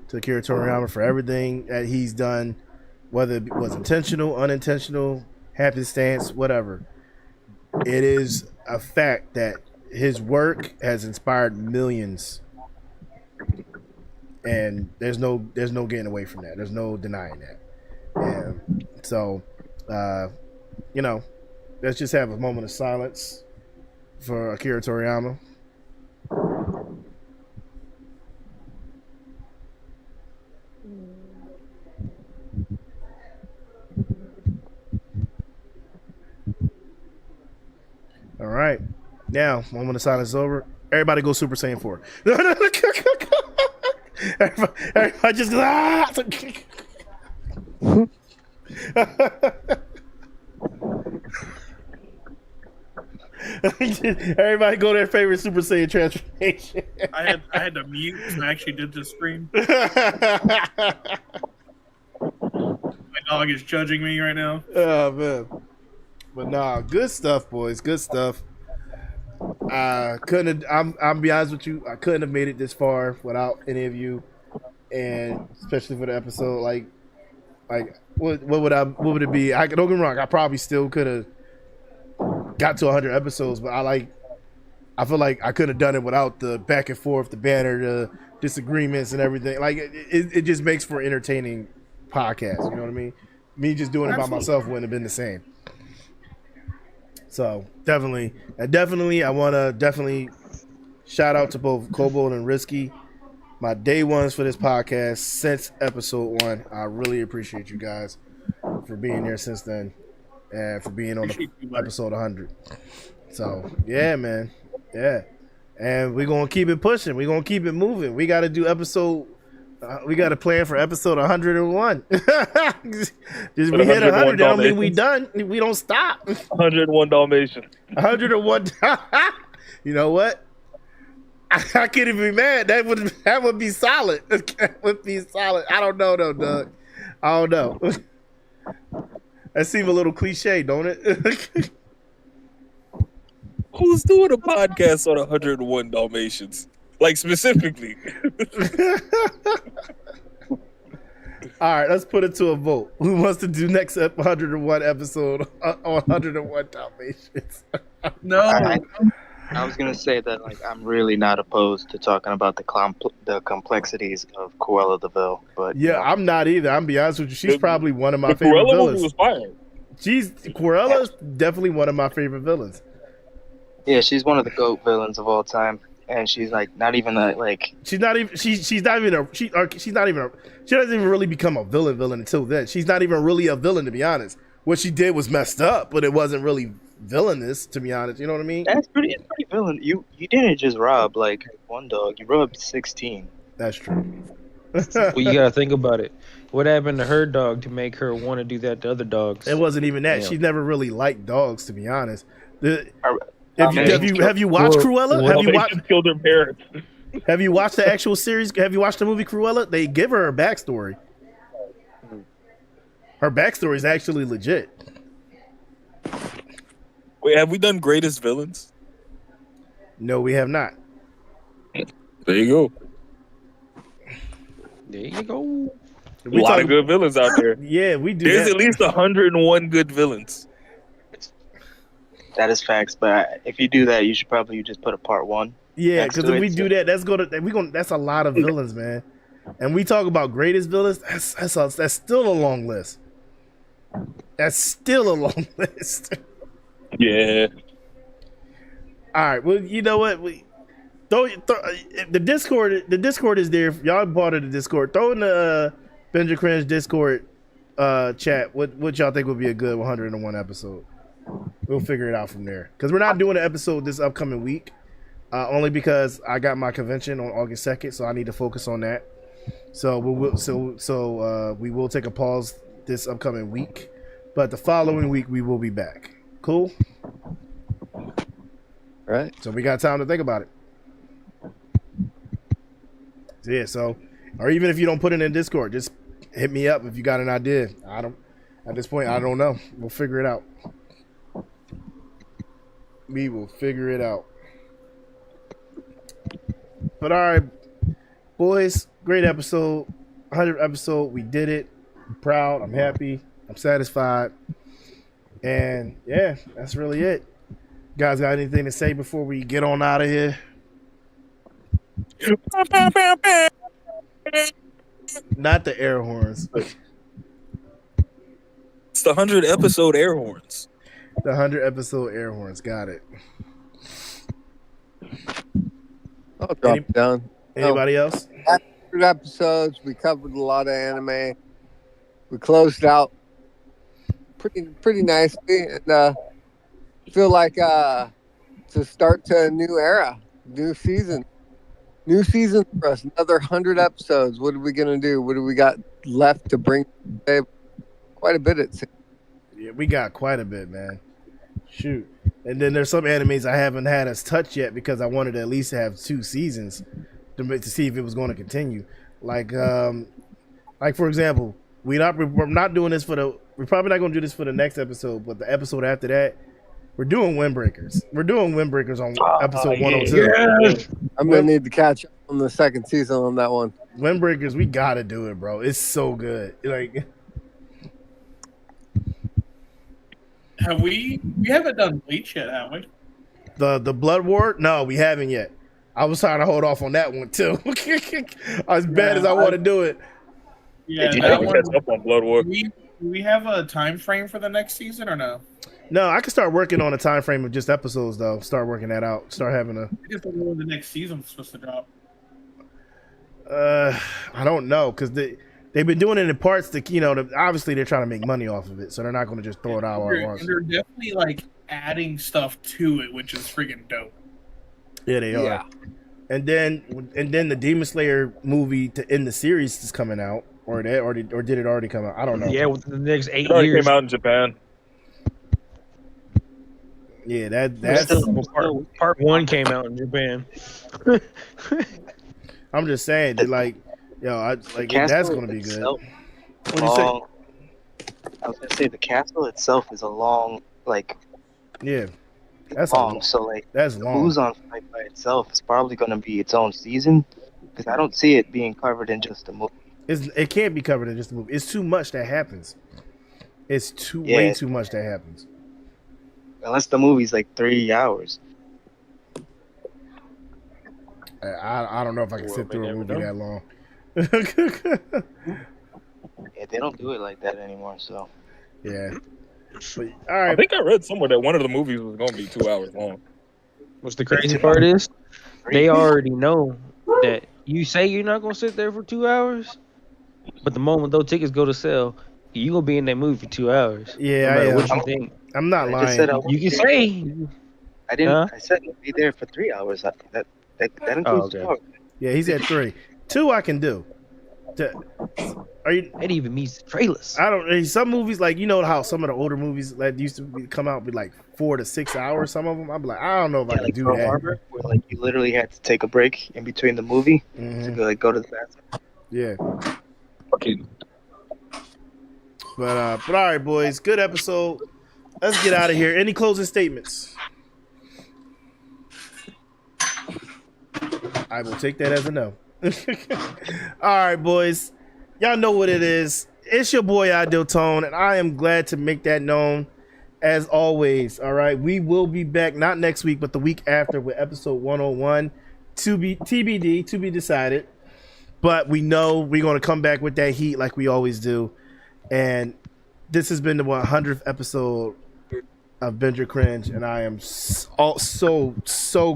to Akira Toriyama for everything that he's done, whether it was intentional, unintentional, happenstance, whatever. It is a fact that his work has inspired millions, and there's no getting away from that. There's no denying that. And so, let's just have a moment of silence for Akira Toriyama. All right. Now, moment of silence is over. Everybody go Super Saiyan 4. everybody just everybody go their favorite Super Saiyan transformation. I had to mute and I actually did this stream. My dog is judging me right now. Oh man. But nah, good stuff, boys. Good stuff. I'm be honest with you, I couldn't have made it this far without any of you, and especially for the episode. Like what would it be? Don't get me wrong, I probably still could have got to 100 episodes, but I feel like I could have done it without the back and forth, the banter, the disagreements, and everything. Like it just makes for entertaining podcast. You know what I mean? Me just doing it by myself wouldn't have been the same. So definitely, I want to shout out to both Kobold and Risky, my day ones for this podcast since episode 1. I really appreciate you guys for being there since then, and for being on the episode 100. So yeah, man, yeah, and we're gonna keep it pushing. We're gonna keep it moving. We got to do episode. We got to plan for episode 101. Just we hit 100, that don't mean we done. We don't stop. 101 Dalmatians. 101. You know what? I can't even be mad. That would be solid. That would be solid. I don't know though, Doug. I don't know. That seems a little cliche, don't it? Who's doing a podcast on 101 Dalmatians? Like specifically. All right, let's put it to a vote. Who wants to do next 101 episode on 101 Dalmatians? No. I was gonna say that I'm really not opposed to talking about the complexities of Cruella de Vil, but yeah, I'm not either. I'm be honest with you. She's probably one of my favorite Cruella villains. was fire. Cruella's definitely one of my favorite villains. Yeah, she's one of the GOAT villains of all time. And she's not even she doesn't even really become a villain until then. She's not even really a villain, to be honest. What she did was messed up, but it wasn't really villainous, to be honest. You know what I mean? It's pretty villain. You didn't just rob like one dog. You robbed 16. That's true. Well, you gotta think about it. What happened to her dog to make her want to do that to other dogs? It wasn't even that. Damn. She never really liked dogs, to be honest. Are- Have you watched Cruella? Salvation killed her parents. Have you watched the actual series? Have you watched the movie Cruella? They give her a backstory. Her backstory is actually legit. Wait, have we done greatest villains? No, we have not. There you go. There you go. A lot of good villains out there. Yeah, we do. There's that. at least 101 good villains. That is facts, but if you do that, you should probably just put a part 1. Yeah, next because to if it, we do that, that's a lot of villains, man. And we talk about greatest villains. That's still a long list. That's still a long list. Yeah. All right. Well, you know what? The Discord. The Discord is there. Y'all part of the Discord. Throw in the Binge and Cringe Discord chat. What y'all think would be a good 101 episode? We'll figure it out from there. Because we're not doing an episode this upcoming week. Only because I got my convention on August 2nd, so I need to focus on that. So we will take a pause this upcoming week, but the following week we will be back. Cool. Right. So we got time to think about it. Yeah. So, or even if you don't put it in Discord, just hit me up if you got an idea. At this point, I don't know. We'll figure it out. We will figure it out. But all right, boys, great episode. 100th episode. We did it. I'm proud. I'm happy. I'm satisfied. And yeah, that's really it. Guys, got anything to say before we get on out of here? Not the air horns. It's the 100 episode air horns. The 100 episode air horns. Got it. I'll drop it down. Anybody else? 100 episodes. We covered a lot of anime. We closed out pretty nicely, and feel like to start to a new era, new season for us. Another 100 episodes. What are we gonna do? What do we got left to bring? Quite a bit. It seems. Yeah, we got quite a bit, man. Shoot. And then there's some animes I haven't had us touch yet because I wanted to at least have 2 seasons to see if it was going to continue. Like for example, we're not doing this we're probably not going to do this for the next episode, but the episode after that, we're doing Windbreakers. We're doing Windbreakers on episode 102. Yes. I'm gonna need to catch up on the second season on that one. Windbreakers, we gotta do it, bro. It's so good. Like, we haven't done Bleach yet, have we? the Blood War? No, we haven't yet. I was trying to hold off on that one too. As bad as I want to do it. Yeah, Did you that catch up on Blood War? Do we have a time frame for the next season or no? No, I can start working on a time frame of just episodes though. Start working that out. Start having a. I guess when the next season's supposed to drop. I don't know because they've been doing it in parts to obviously they're trying to make money off of it, so they're not going to just throw it out all at once. They're definitely like adding stuff to it, which is freaking dope. Yeah, they are. Yeah. And then the Demon Slayer movie to end the series is coming out, or did it already come out? I don't know. Yeah, within the next 8 It already years. came out in Japan. Yeah, that's. Part 1 came out in Japan. I'm just saying, that, like, that's gonna be good. What do you say? I was gonna say the castle itself is a long, Yeah, that's long. long. So That's long. Who's on Fight by itself is probably gonna be its own season because I don't see it being covered in just a movie. It can't be covered in just a movie. It's too much that happens. It's way too much that happens. Unless the movie's like 3 hours. I don't know if I can sit through a movie that long. Yeah, they don't do it like that anymore. So Yeah. But, all I right. think I read somewhere that one of the movies was going to be 2 hours long. What's the crazy part is, they already know that you say you're not gonna sit there for 2 hours, but the moment those tickets go to sell, you gonna be in that movie for 2 hours. Yeah, no matter I am. what you think. I'm not I just lying. said I You won't can be- say, I didn't. Huh? I said I'll be there for 3 hours. That includes Oh, okay. 2 hours. Yeah, he said 3. 2 I can do. Are you? that even meets the trailers. I don't. Some movies, like you know how some of the older movies that used to come out be like 4 to 6 hours. Some of them, I'm like, I don't know if I Yeah, can like do Pearl that. Harbor, where like you literally had to take a break in between the movie to go to the bathroom. Yeah, Fucking but all right, boys, good episode. Let's get out of here. Any closing statements? I will take that as a no. All right, boys. Y'all know what it is. It's your boy Ideal Tone, and I am glad to make that known as always. All right. We will be back not next week, but the week after with episode 101. To be TBD, to be decided. But we know we're going to come back with that heat like we always do. And this has been the 100th episode of Binge or Cringe, and I am so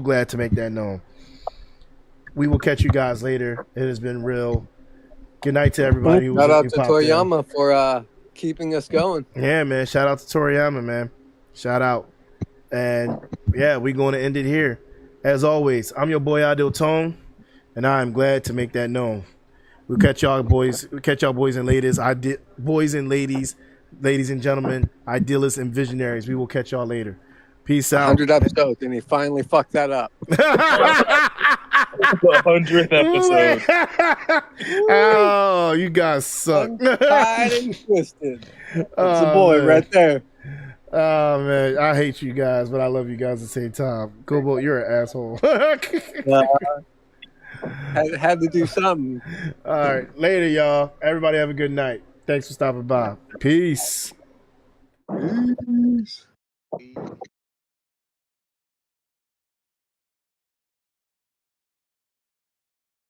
glad to make that known. We will catch you guys later. It has been real. Good night to everybody. Who Shout out who to popped in. Toriyama for keeping us going. Yeah, man. Shout out to Toriyama, man. Shout out. And yeah, we're going to end it here. As always, I'm your boy Ideal Tone, and I am glad to make that known. We'll catch y'all boys. We'll catch y'all boys and ladies. Boys and ladies, ladies and gentlemen, idealists and visionaries. We will catch y'all later. Peace out. 100 episodes, and he finally fucked that up. the 100th episode. Oh, you guys suck. Tied and twisted. That's Oh, the boy man. right there. Oh man, I hate you guys, but I love you guys at the same time. Gobo, you're an asshole. Had to do something. All right, later, y'all. Everybody have a good night. Thanks for stopping by. Peace. Peace.